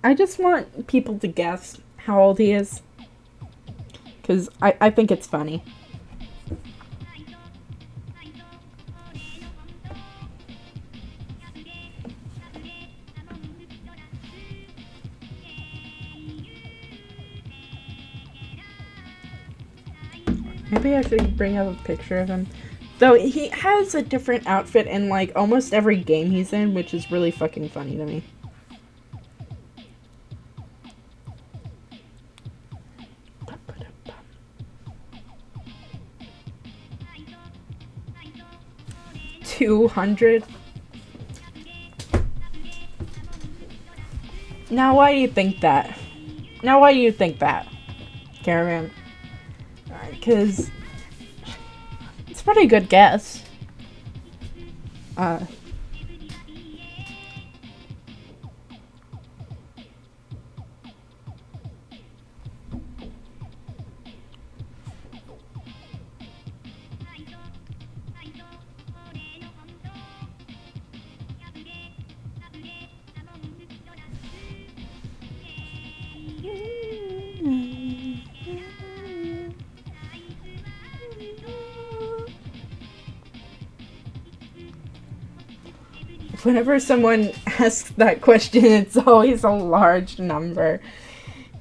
I just want people to guess how old he is. Because I think it's funny. Maybe I should bring up a picture of him. Though he has a different outfit in like almost every game he's in, which is really fucking funny to me. $200. Now why do you think that? Caravan? Because it's a pretty good guess. Whenever someone asks that question, it's always a large number.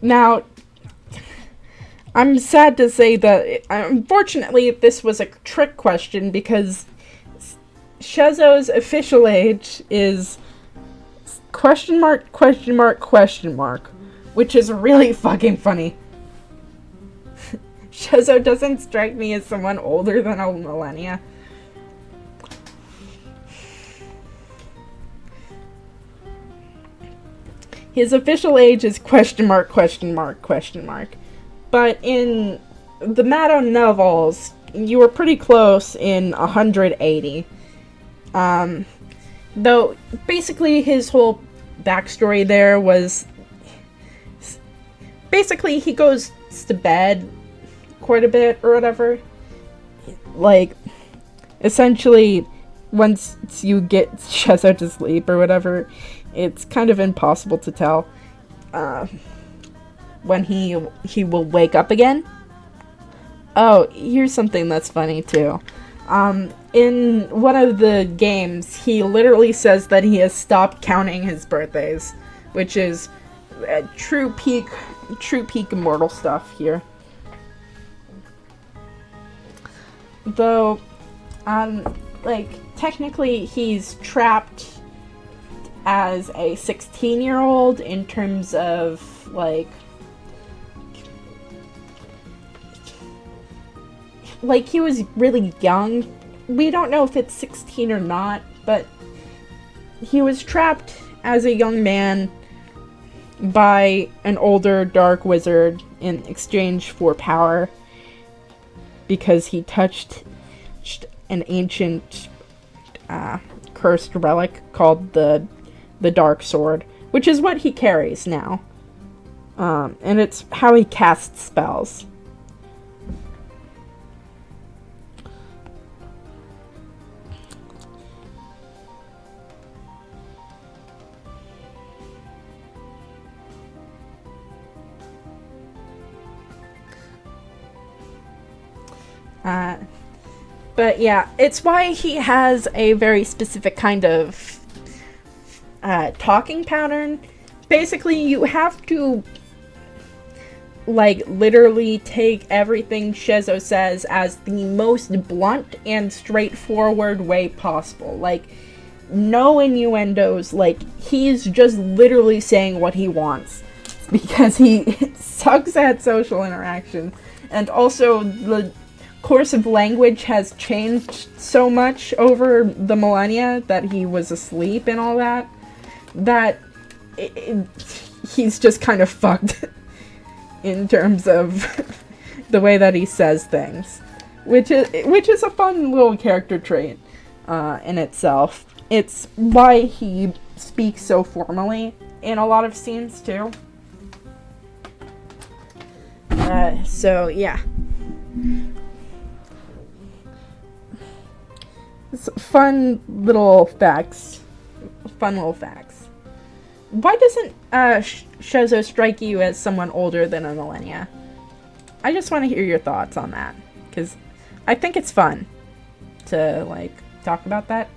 Now, I'm sad to say that, unfortunately, this was a trick question because Shezo's official age is question mark, which is really fucking funny. Shezo doesn't strike me as someone older than a millennia. His official age is question mark. But in the Maddo novels, you were pretty close in 180. Though, basically, his whole backstory there was... Basically, he goes to bed quite a bit, or whatever. Like, essentially, once you get Shezo to sleep, or whatever... It's kind of impossible to tell when he will wake up again. Oh, here's something that's funny too. In one of the games, he literally says that he has stopped counting his birthdays, which is true peak immortal stuff here. Though, like technically, he's trapped as a 16-year-old in terms of, like, he was really young. We don't know if it's 16 or not, but he was trapped as a young man by an older dark wizard in exchange for power because he touched an ancient cursed relic called the Dark Sword, which is what he carries now. And it's how he casts spells. But yeah, it's why he has a very specific kind of talking pattern, basically you have to like literally take everything Shizo says as the most blunt and straightforward way possible. Like, no innuendos, like, he's just literally saying what he wants. Because he sucks at social interaction. And also, the course of language has changed so much over the millennia that he was asleep and all that, that he's just kind of fucked in terms of the way that he says things, which is a fun little character trait in itself. It's why he speaks so formally in a lot of scenes too. So yeah, it's fun little facts. Why doesn't Shizo strike you as someone older than a millennia? I just want to hear your thoughts on that, because I think it's fun to, like, talk about that.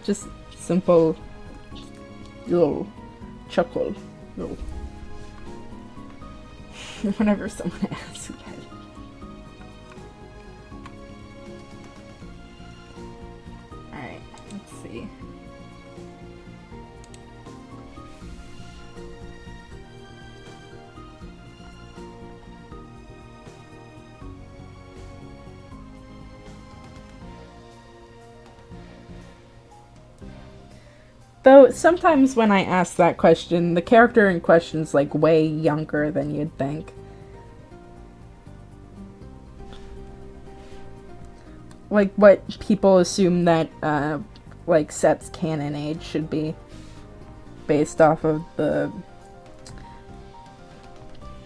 Just simple little chuckle. Little. Whenever someone asks that. Alright, let's see. Though, sometimes when I ask that question, the character in question's like way younger than you'd think. Like what people assume that, like, Set's canon age should be. Based off of the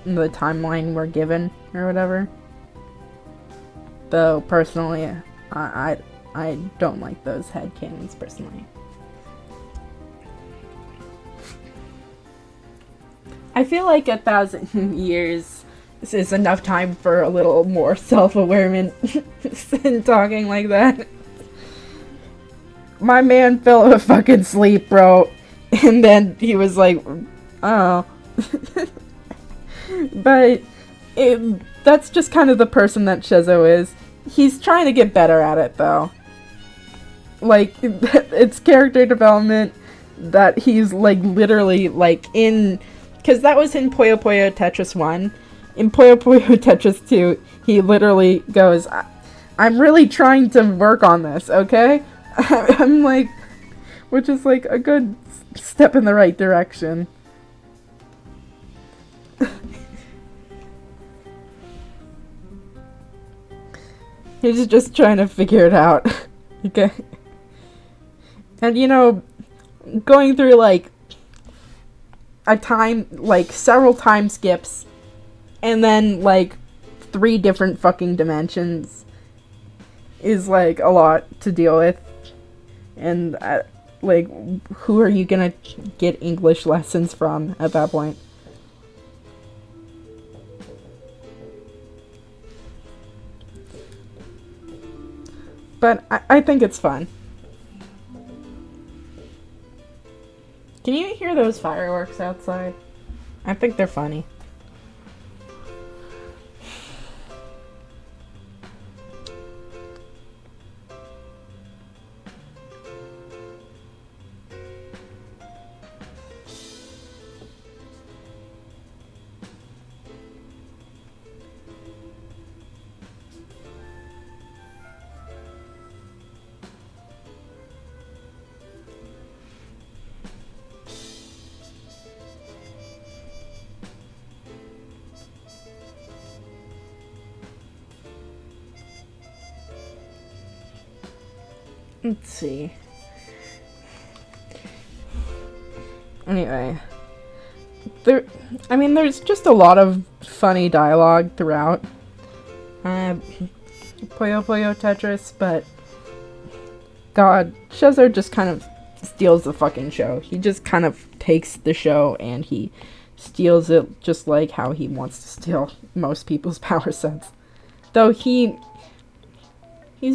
timeline we're given, or whatever. Though, personally, I don't like those headcanons, personally. I feel like 1,000 years is enough time for a little more self-awareness than talking like that. My man fell a fucking sleep, bro. And then he was like, oh. But that's just kind of the person that Shizo is. He's trying to get better at it, though. Like, it's character development that he's, like, literally, like, in... Because that was in Puyo Puyo Tetris 1. In Puyo Puyo Tetris 2, he literally goes, I'm really trying to work on this, okay? I'm like... Which is, like, a good step in the right direction. He's just trying to figure it out. Okay? And, you know, going through, like... several time skips, and then, like, 3 different fucking dimensions is, like, a lot to deal with. And, like, who are you gonna get English lessons from at that point? But I think it's fun. Can you hear those fireworks outside? I think they're funny. Let's see. Anyway, there's just a lot of funny dialogue throughout Puyo Puyo Tetris, but God, Shezzo just kind of steals the fucking show. He just kind of takes the show and he steals it just like how he wants to steal most people's power sets. Though he's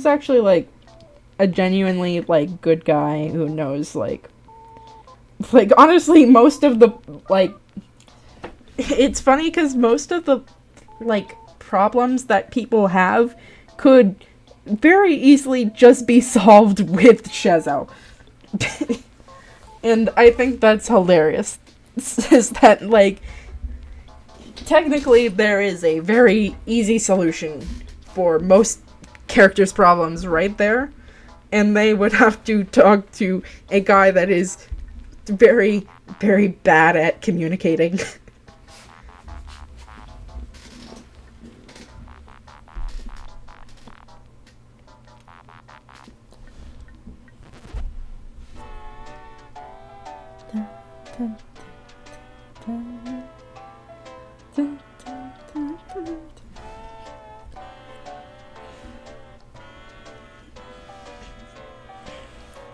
actually like a genuinely like good guy who knows like honestly most of the like it's funny because most of the like problems that people have could very easily just be solved with Shezzo. And I think that's hilarious. Is that like technically there is a very easy solution for most characters' problems right there, and they would have to talk to a guy that is very, very bad at communicating.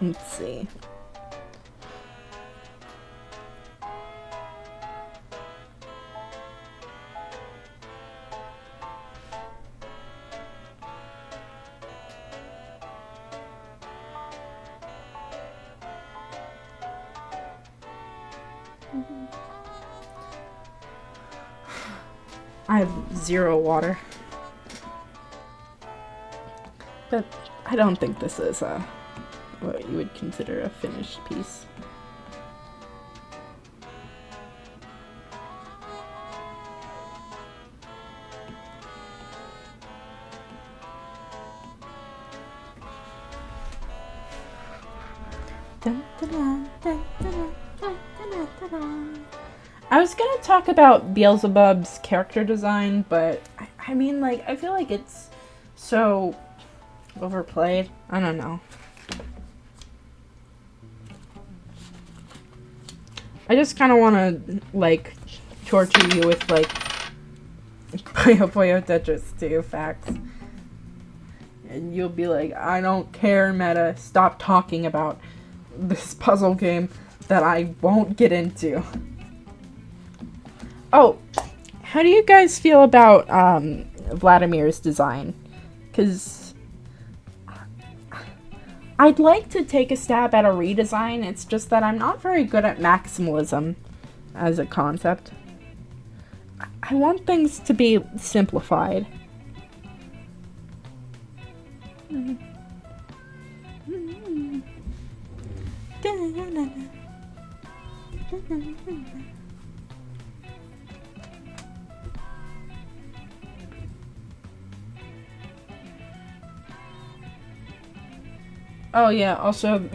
Let's see. I have 0 water. But I don't think this is what you would consider a finished piece. I was gonna talk about Beelzebub's character design, but I mean, like, I feel like it's so overplayed. I don't know. I just kind of want to, like, torture you with, like, Puyo Puyo Tetris 2 facts. And you'll be like, I don't care, Meta. Stop talking about this puzzle game that I won't get into. Oh, how do you guys feel about Vladimir's design? Because I'd like to take a stab at a redesign. It's just that I'm not very good at maximalism as a concept. I want things to be simplified. Oh yeah, also,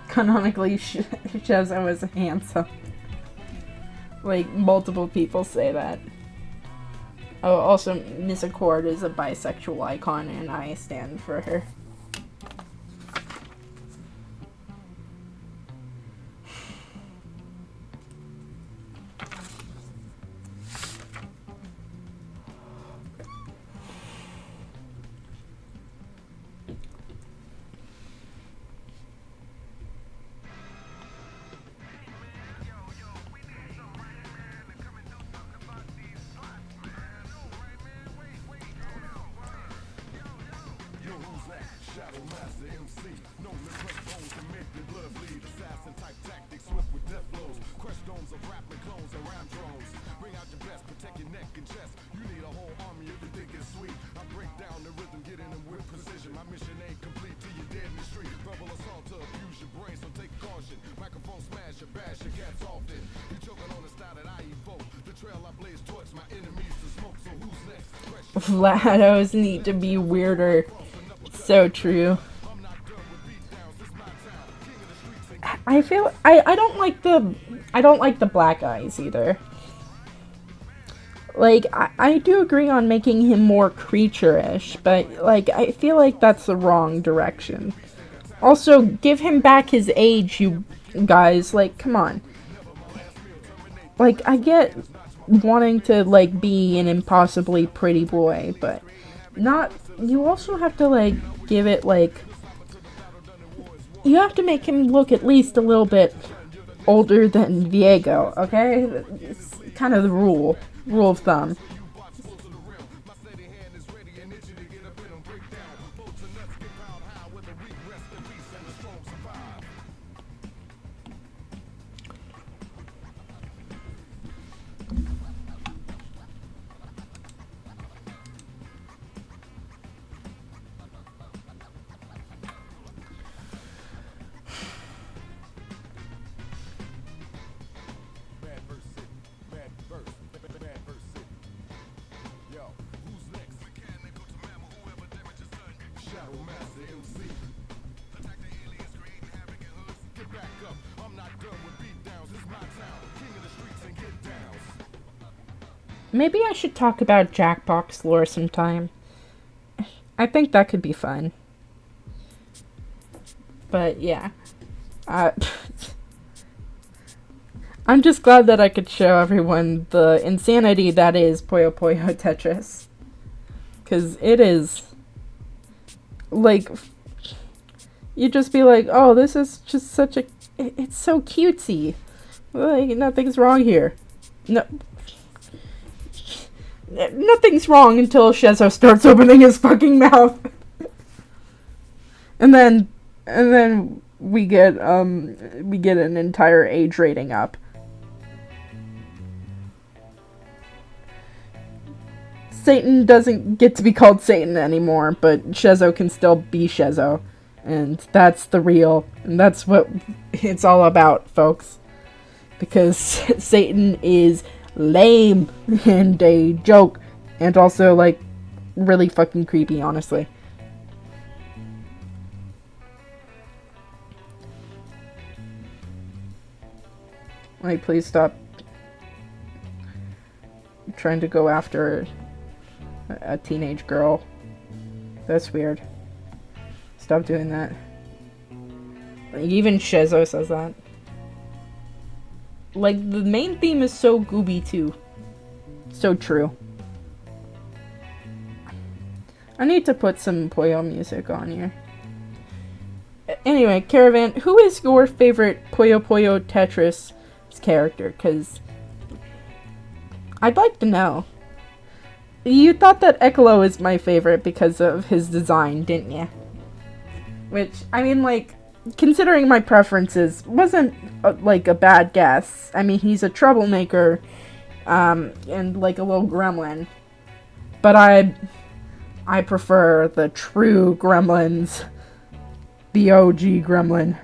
canonically, Shezzo is handsome. Like, multiple people say that. Oh, also, Miss Accord is a bisexual icon, and I stand for her. Vlados need to be weirder. So true. I feel I don't like the black eyes either. Like, I do agree on making him more creature-ish, but, like, I feel like that's the wrong direction. Also, give him back his age, you guys. Like, come on. Like, I get wanting to, like, be an impossibly pretty boy, but not... You also have to, like, give it, like... You have to make him look at least a little bit older than Diego, okay? It's kind of the rule of thumb. Maybe I should talk about Jackbox lore sometime. I think that could be fun. But yeah. I'm just glad that I could show everyone the insanity that is Puyo Puyo Tetris. Because it is... Like... You just be like, oh, this is just such a... It's so cutesy. Like, nothing's wrong here. No... Nothing's wrong until Shezo starts opening his fucking mouth. and then we get an entire age rating up. Satan doesn't get to be called Satan anymore, but Shezo can still be Shezo. And that's the real, and that's what it's all about, folks. Because Satan is lame and a joke, and also, like, really fucking creepy, honestly. Like, please stop trying to go after a teenage girl. That's weird. Stop doing that. Like, even Shezo says that. Like, the main theme is so gooby, too. So true. I need to put some Puyo music on here. Anyway, Caravan, who is your favorite Puyo Puyo Tetris character? Because I'd like to know. You thought that Ekolo is my favorite because of his design, didn't you? Which, I mean, like... Considering my preferences, wasn't like a bad guess. I mean, he's a troublemaker, and like a little gremlin. But I prefer the true gremlins, the OG gremlin,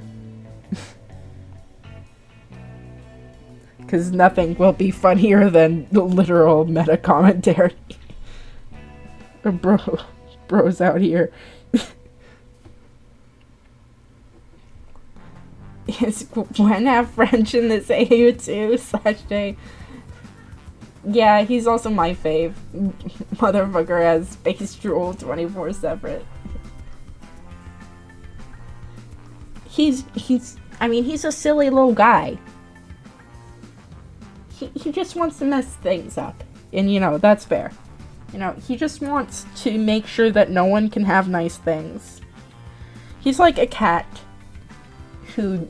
because nothing will be funnier than the literal meta commentary. Bros out here. Is Gwen have French in this AU2/J? Yeah, he's also my fave. Motherfucker has Space Drool 24 separate. I mean, he's a silly little guy. He just wants to mess things up. And, you know, that's fair. You know, he just wants to make sure that no one can have nice things. He's like a cat who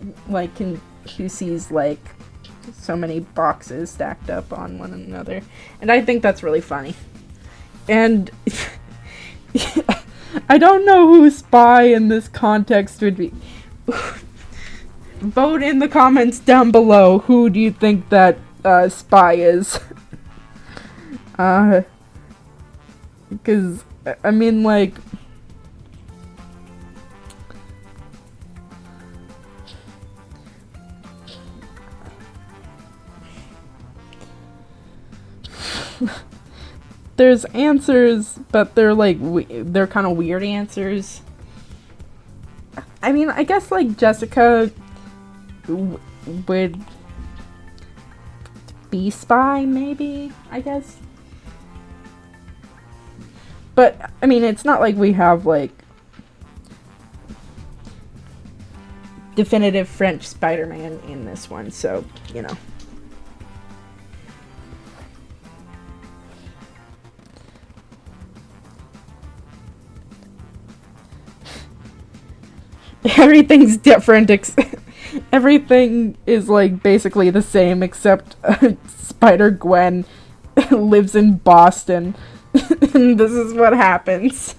sees, like, so many boxes stacked up on one another. And I think that's really funny. And I don't know who Spy in this context would be. Vote in the comments down below. Who do you think that Spy is? Because, I mean, like... There's answers, but they're like they're kind of weird answers. I mean, I guess like Jessica would be Spy, maybe. I guess But, I mean, it's not like we have, like, definitive French Spider-Man in this one, so, you know. Everything's different, everything is, like, basically the same, except Spider-Gwen lives in Boston, and this is what happens.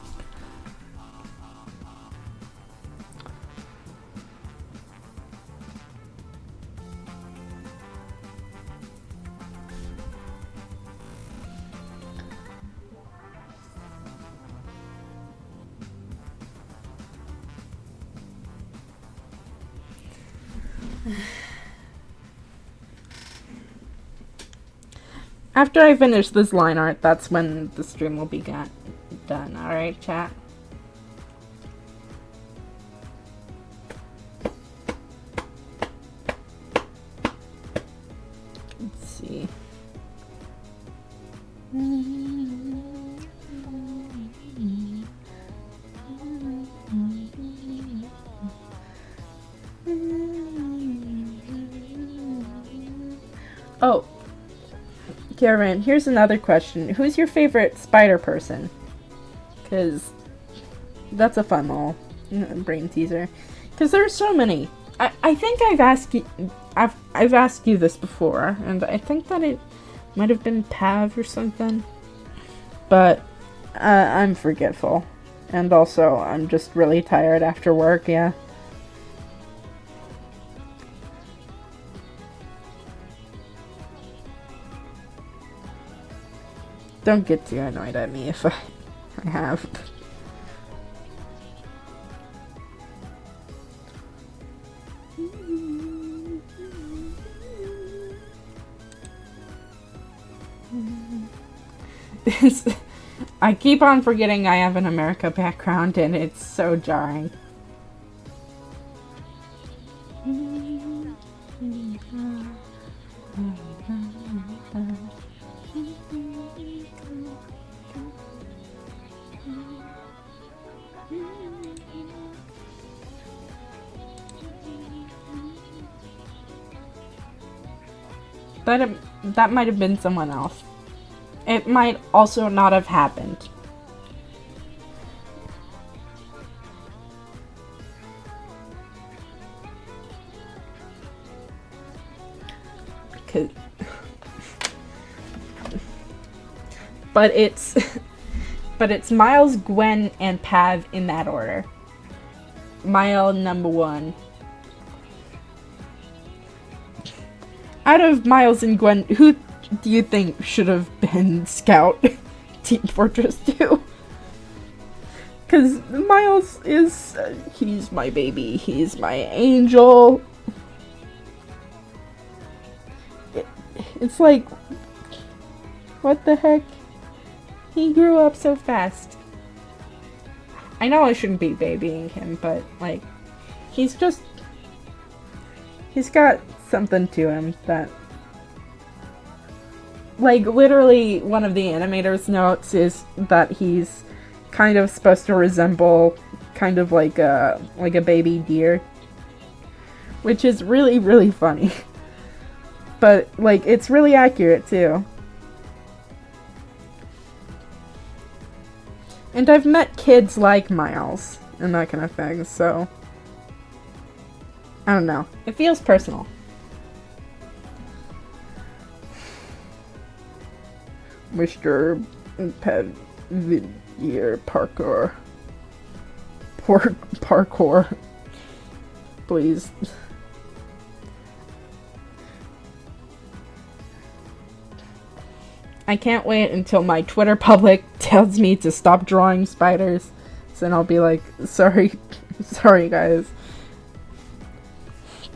After I finish this line art, that's when the stream will be done. Alright, chat? Let's see. Oh. Karen, here's another question. Who's your favorite spider person? Because that's a fun little brain teaser. Because there are so many. I think I've asked you this before, and I think that it might have been Pav or something. But I'm forgetful. And also, I'm just really tired after work, yeah. Don't get too annoyed at me if I have. I keep on forgetting I have an America background and it's so jarring. That might have been someone else. It might also not have happened. But it's Miles, Gwen, and Pav in that order. Miles number 1. Out of Miles and Gwen, who do you think should have been Scout Team Fortress 2? Because Miles is, he's my baby, he's my angel. It's like, what the heck? He grew up so fast. I know I shouldn't be babying him, but, like, he's got something to him that, like, literally one of the animator's notes is that he's kind of supposed to resemble kind of like a baby deer, which is really, really funny. But, like, it's really accurate too. And I've met kids like Miles and that kind of thing, so I don't know. It feels personal. Mr. Pevvier Parkour. Parkour. Please. I can't wait until my Twitter public tells me to stop drawing spiders. So then I'll be like, sorry guys.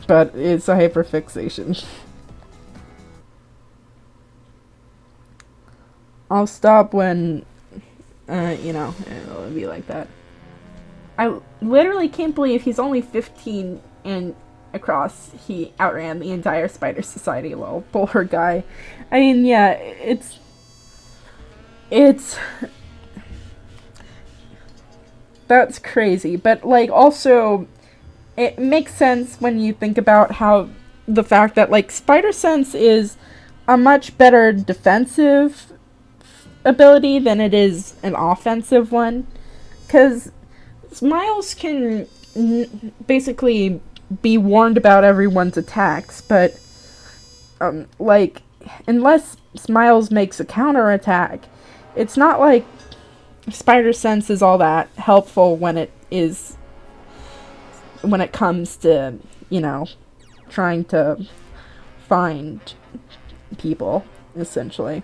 But it's a hyperfixation. I'll stop when, it'll be like that. I literally can't believe he's only 15 and across. He outran the entire Spider Society, lol. Poor guy. I mean, yeah, it's that's crazy. But, like, also, it makes sense when you think about how the fact that, like, Spider Sense is a much better defensive ability than it is an offensive one. Because Smiles can basically be warned about everyone's attacks, but, like, unless Smiles makes a counterattack, it's not like Spider Sense is all that helpful when it comes to, you know, trying to find people, essentially.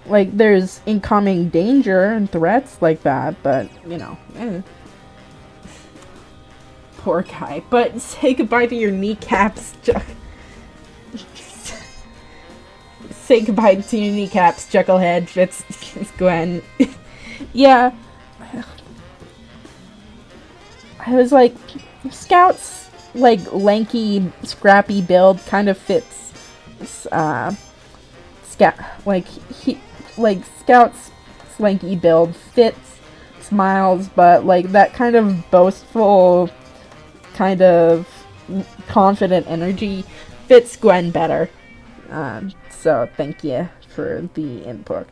Like, there's incoming danger and threats like that, but, you know, poor guy. But say goodbye to your kneecaps, say goodbye to your kneecaps, Chucklehead. It's Gwen. Yeah. I was like, Scout's, like, lanky, scrappy build kind of fits, Scout's slanky build fits Smiles, but, like, that kind of boastful, kind of confident energy fits Gwen better. So thank you for the input.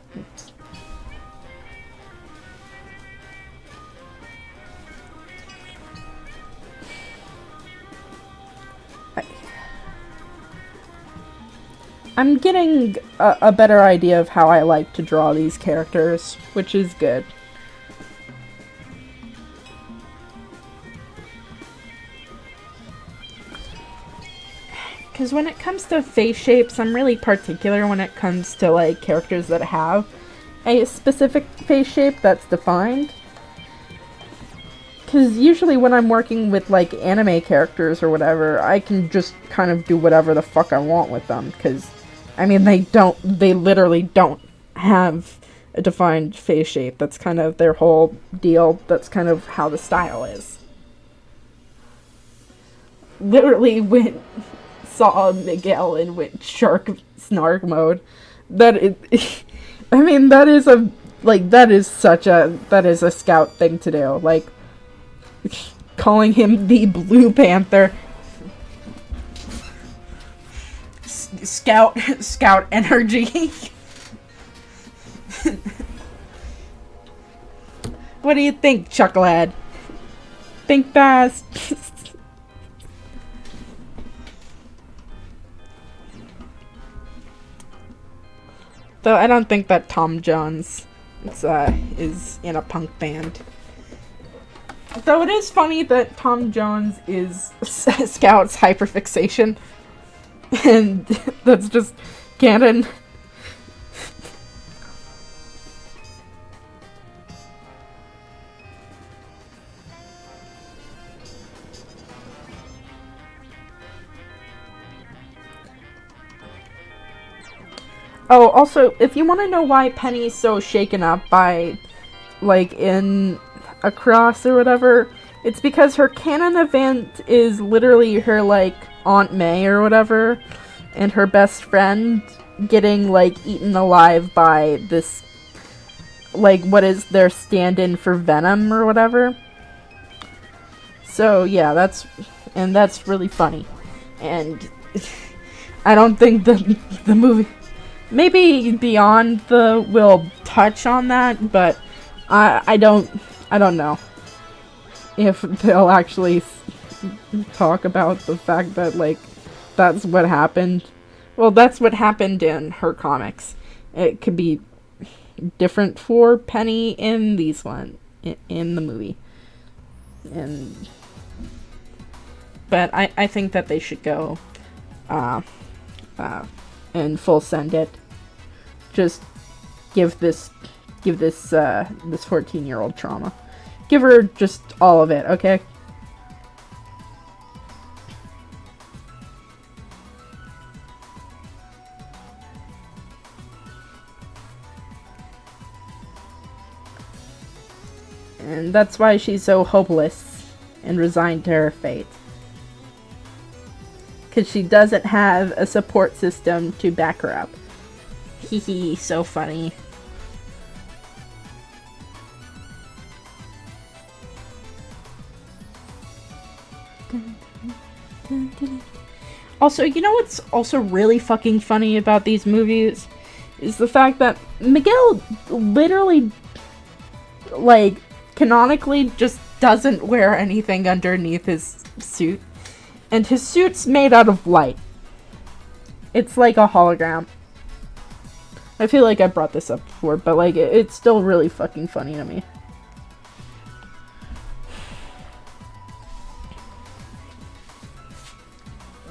I'm getting a better idea of how I like to draw these characters, which is good. Because when it comes to face shapes, I'm really particular when it comes to, like, characters that have a specific face shape that's defined. Because usually when I'm working with, like, anime characters or whatever, I can just kind of do whatever the fuck I want with them. Because, I mean, they literally don't have a defined face shape. That's kind of their whole deal. That's kind of how the style is. Literally saw Miguel and went shark snark mode. I mean, that is a Scout thing to do. Like, calling him the Blue Panther. Scout energy. What do you think, Chucklehead? Think fast. Though I don't think that Tom Jones is in a punk band. Though it is funny that Tom Jones is Scout's hyperfixation. And that's just canon. Oh, also, if you want to know why Penny's so shaken up by, like, in Across or whatever, it's because her canon event is literally her, like, Aunt May or whatever, and her best friend getting, like, eaten alive by this, like, what is their stand-in for Venom or whatever. So, yeah, that's really funny. And I don't think the movie... Maybe Beyond will touch on that, but I don't know if they'll actually talk about the fact that, like, that's what happened. Well, that's what happened in her comics. It could be different for Penny in these one in the movie, but I think that they should go and full send it. Just give this 14-year-old trauma. Give her just all of it, okay? And that's why she's so hopeless and resigned to her fate. Because she doesn't have a support system to back her up. Hehe, so funny. Also, you know what's also really fucking funny about these movies? Is the fact that Miguel literally, like, canonically just doesn't wear anything underneath his suit. And his suit's made out of light. It's like a hologram. I feel like I brought this up before, but, like, it's still really fucking funny to me.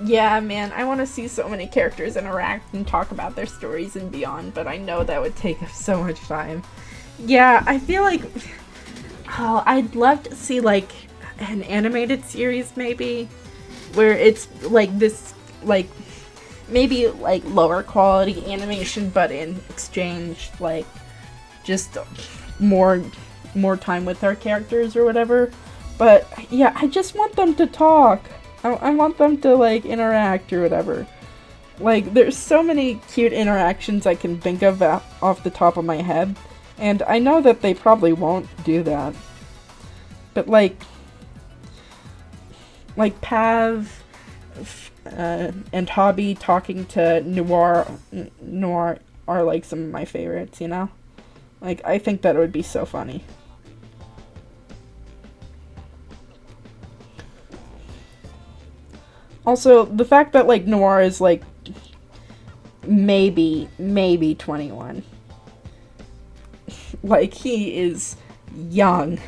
Yeah, man, I want to see so many characters interact and talk about their stories and beyond, but I know that would take up so much time. Yeah, I feel like... Oh, I'd love to see, like, an animated series, maybe, where it's, like, this, like, maybe, like, lower quality animation, but in exchange, like, just more time with our characters or whatever. But, yeah, I just want them to talk. I want them to, like, interact or whatever. Like, there's so many cute interactions I can think of off the top of my head, and I know that they probably won't do that. But, like Pav and Hobby talking to Noir are, like, some of my favorites, you know? Like, I think that it would be so funny. Also, the fact that, like, Noir is, like, maybe 21. Like, he is young.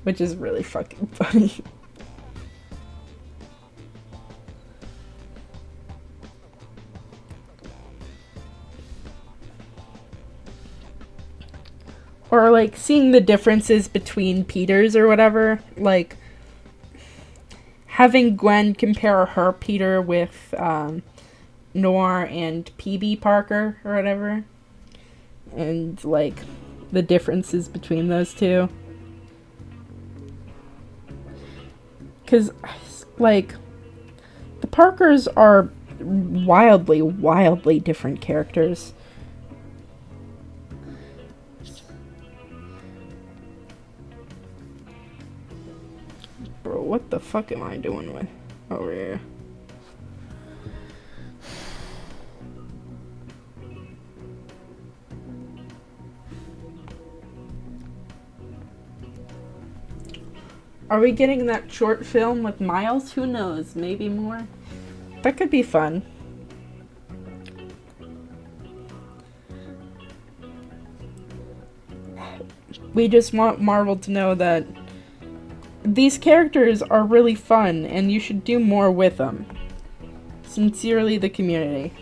Which is really fucking funny. Or, like, seeing the differences between Peters or whatever. Like, having Gwen compare her Peter with Noir and PB Parker or whatever. And, like, the differences between those two. Because, like, the Parkers are wildly different characters. Bro, what the fuck am I doing with over here? Are we getting that short film with Miles? Who knows? Maybe more? That could be fun. We just want Marvel to know that these characters are really fun and you should do more with them. Sincerely, the community.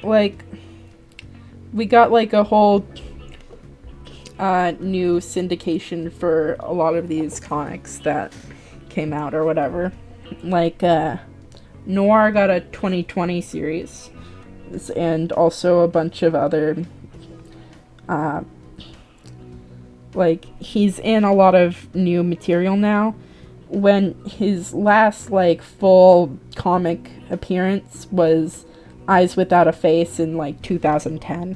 Like, we got, like, a whole new syndication for a lot of these comics that came out or whatever. Like, Noir got a 2020 series, and also a bunch of other, like, he's in a lot of new material now. When his last, like, full comic appearance was Eyes Without a Face in, like, 2010.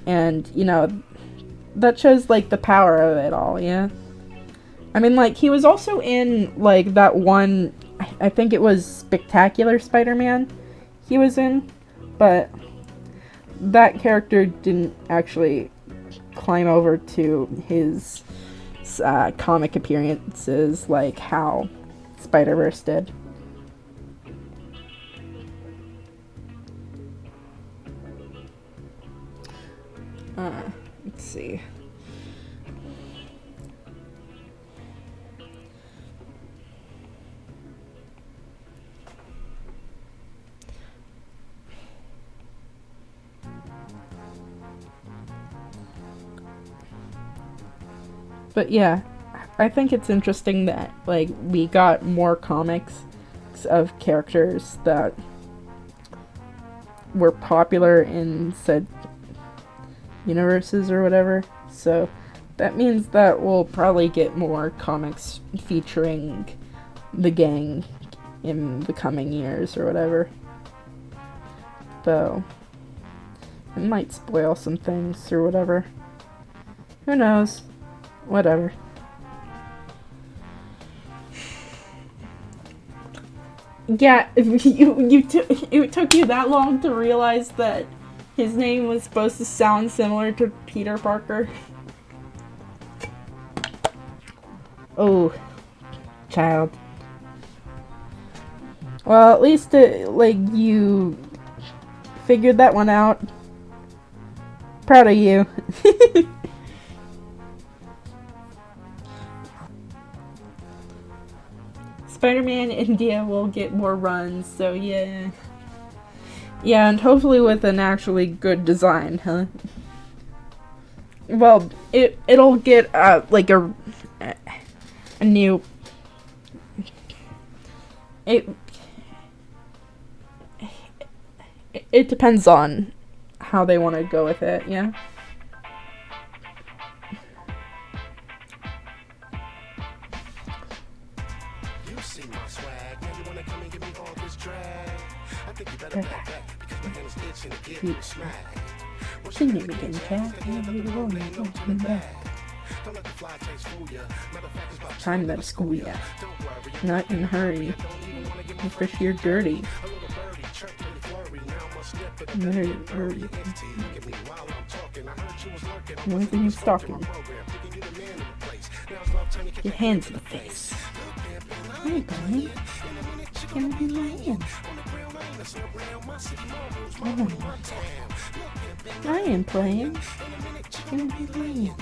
And, you know, that shows, like, the power of it all, yeah? I mean, like, he was also in, like, that one, I think it was Spectacular Spider-Man he was in, but that character didn't actually climb over to his comic appearances like how Spider-Verse did. Let's see. But yeah, I think it's interesting that, like, we got more comics of characters that were popular in said universes or whatever. So that means that we'll probably get more comics featuring the gang in the coming years or whatever. Though it might spoil some things or whatever. Who knows? Whatever. Yeah, it took you that long to realize that his name was supposed to sound similar to Peter Parker. Oh, child. Well, at least like you figured that one out. Proud of you. Spider-Man India will get more runs, so yeah. Yeah, and hopefully with an actually good design, huh? Well, it'll get like a new. It depends on how they want to go with it, yeah. You see my swag, now you wanna come and give me all this drag. I think you better back because my hand is itching to get you smack. Significant cat. Time that school, yeah. Not in a hurry. Fish you're dirty. Very dirty. One thing is stalking. Your hands in the face. Hi, Brian. Can I be Ryan? Oh. I am playing. Can I be Ryan?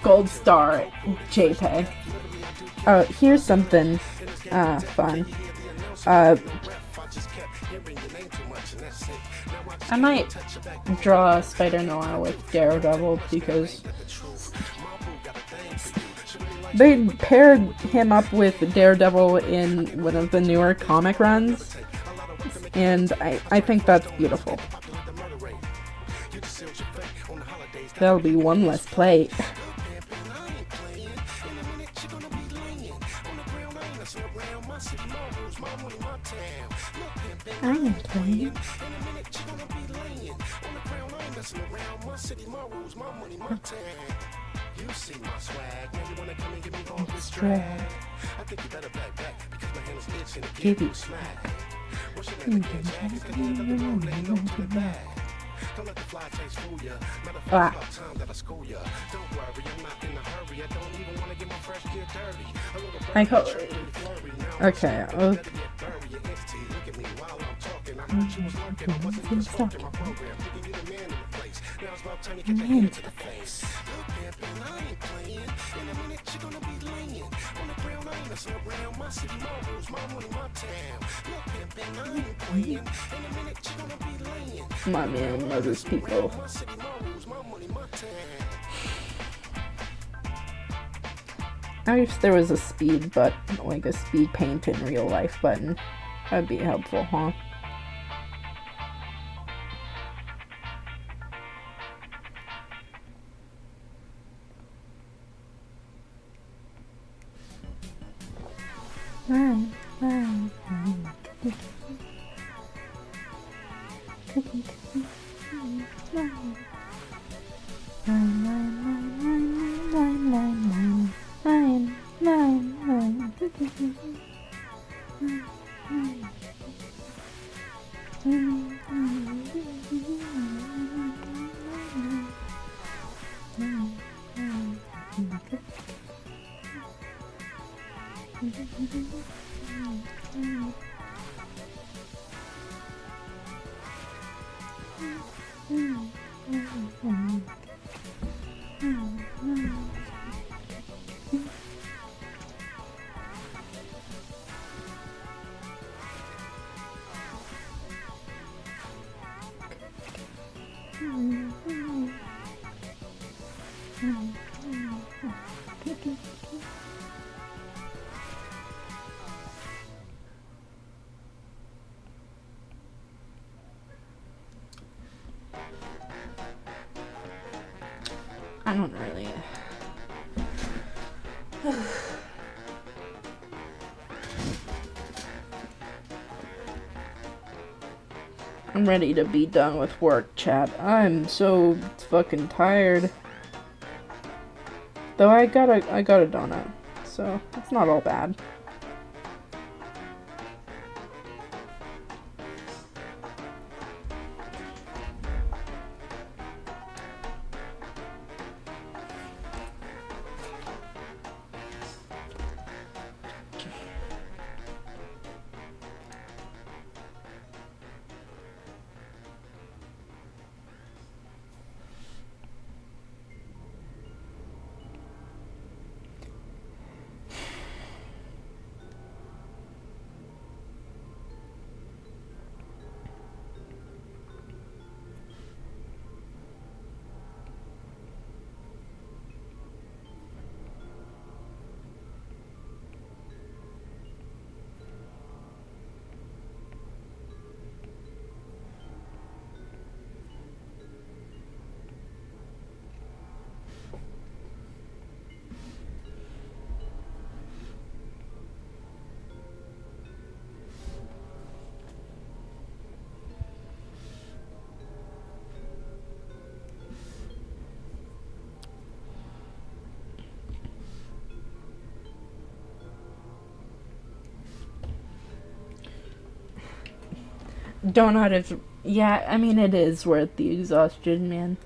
Gold star JPEG. Oh, here's something fun. I might draw Spider-Noir with Daredevil because they paired him up with Daredevil in one of the newer comic runs, and I think that's beautiful. That'll be one less plate. I am playing. You see my swag, now you wanna come and give me all this drag. I think you better back because my hand is itching to Give get you you smack. What's your name again, Jack? It's the end of the road, ain't no to the back. Don't let the fly taste fool ya. Matter of fact, about time that I school ya. Don't worry, I'm not in a hurry. I don't even wanna get my fresh kid dirty. A little I hope. flurry. Okay. Look at me while I'm talking. I heard you was lurking. I wasn't even stalking my program. Thinking you the man in the place. Now it's about time you get your hand to the face. I ain't playing. In a minute you're gonna be laying on the ground. I ain't messing around. My city, my rules, my money, my town. Look, pimpin', I ain't playing. In a minute you're gonna be laying. My man loves people. My city, my rules, my money, my town. I wish there was a speed button, like a speed paint in real life button. That'd be helpful, huh? I don't really. I'm ready to be done with work, chat. I'm so fucking tired. Though I got a donut, so it's not all bad. Donut is, yeah, I mean, it is worth the exhaustion, man.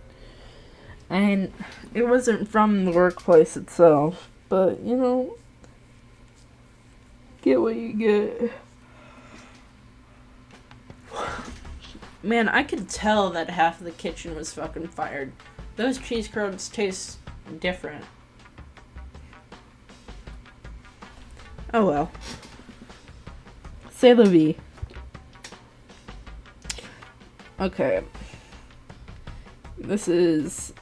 And it wasn't from the workplace itself, but, you know, get what you get. Man, I could tell that half of the kitchen was fucking fired. Those cheese curds taste different. Oh well. C'est la vie. Okay. This is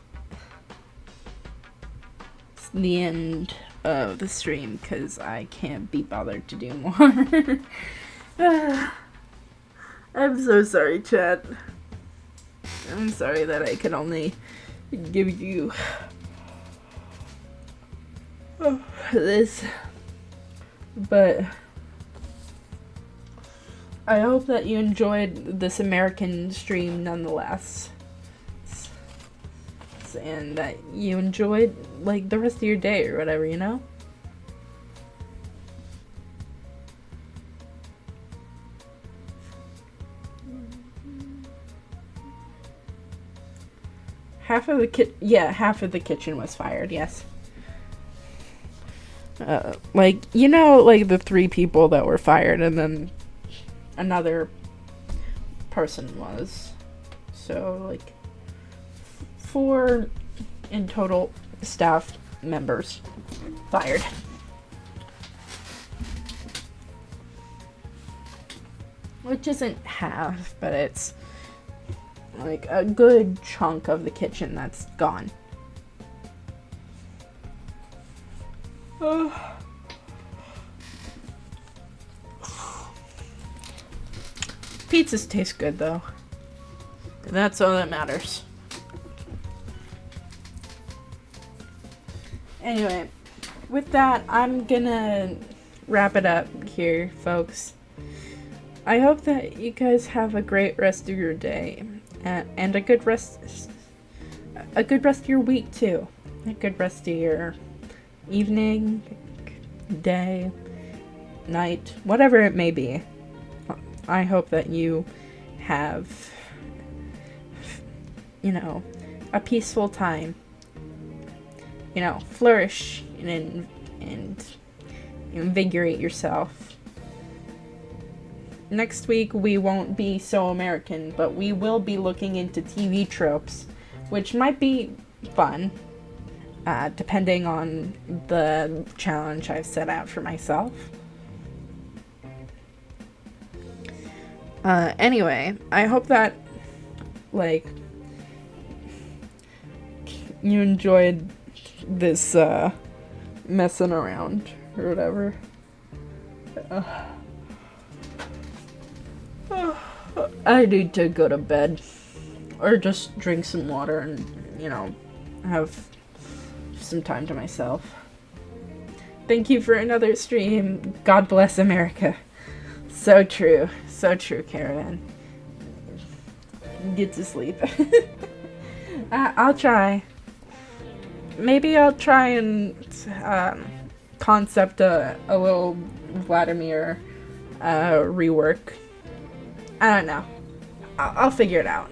the end of the stream because I can't be bothered to do more. I'm so sorry, chat. I'm sorry that I can only give you this. But I hope that you enjoyed this American stream nonetheless. And that you enjoyed, like, the rest of your day or whatever, you know? Half of the kitchen was fired, yes. Like, you know, like the 3 people that were fired and then another person was. So, like, 4 in total staff members fired. Which isn't half, but it's like a good chunk of the kitchen that's gone. Pizzas taste good though. That's all that matters. Anyway, with that, I'm gonna wrap it up here, folks. I hope that you guys have a great rest of your day, and a good rest of your week too. A good rest of your evening, day, night, whatever it may be. I hope that you have, you know, a peaceful time. You know, flourish and invigorate yourself. Next week we won't be so American, but we will be looking into TV tropes, which might be fun, depending on the challenge I've set out for myself. Anyway, I hope that, like, you enjoyed this, messing around, or whatever. I need to go to bed, or just drink some water and, you know, have some time to myself. Thank you for another stream. God bless America. So true, Caravan. get to sleep. I'll try. Maybe I'll try and concept a little Vladimir rework. I don't know. I'll figure it out.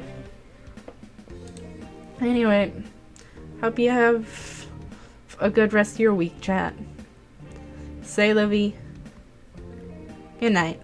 Anyway, hope you have a good rest of your week, chat. Say, Livy. Good night.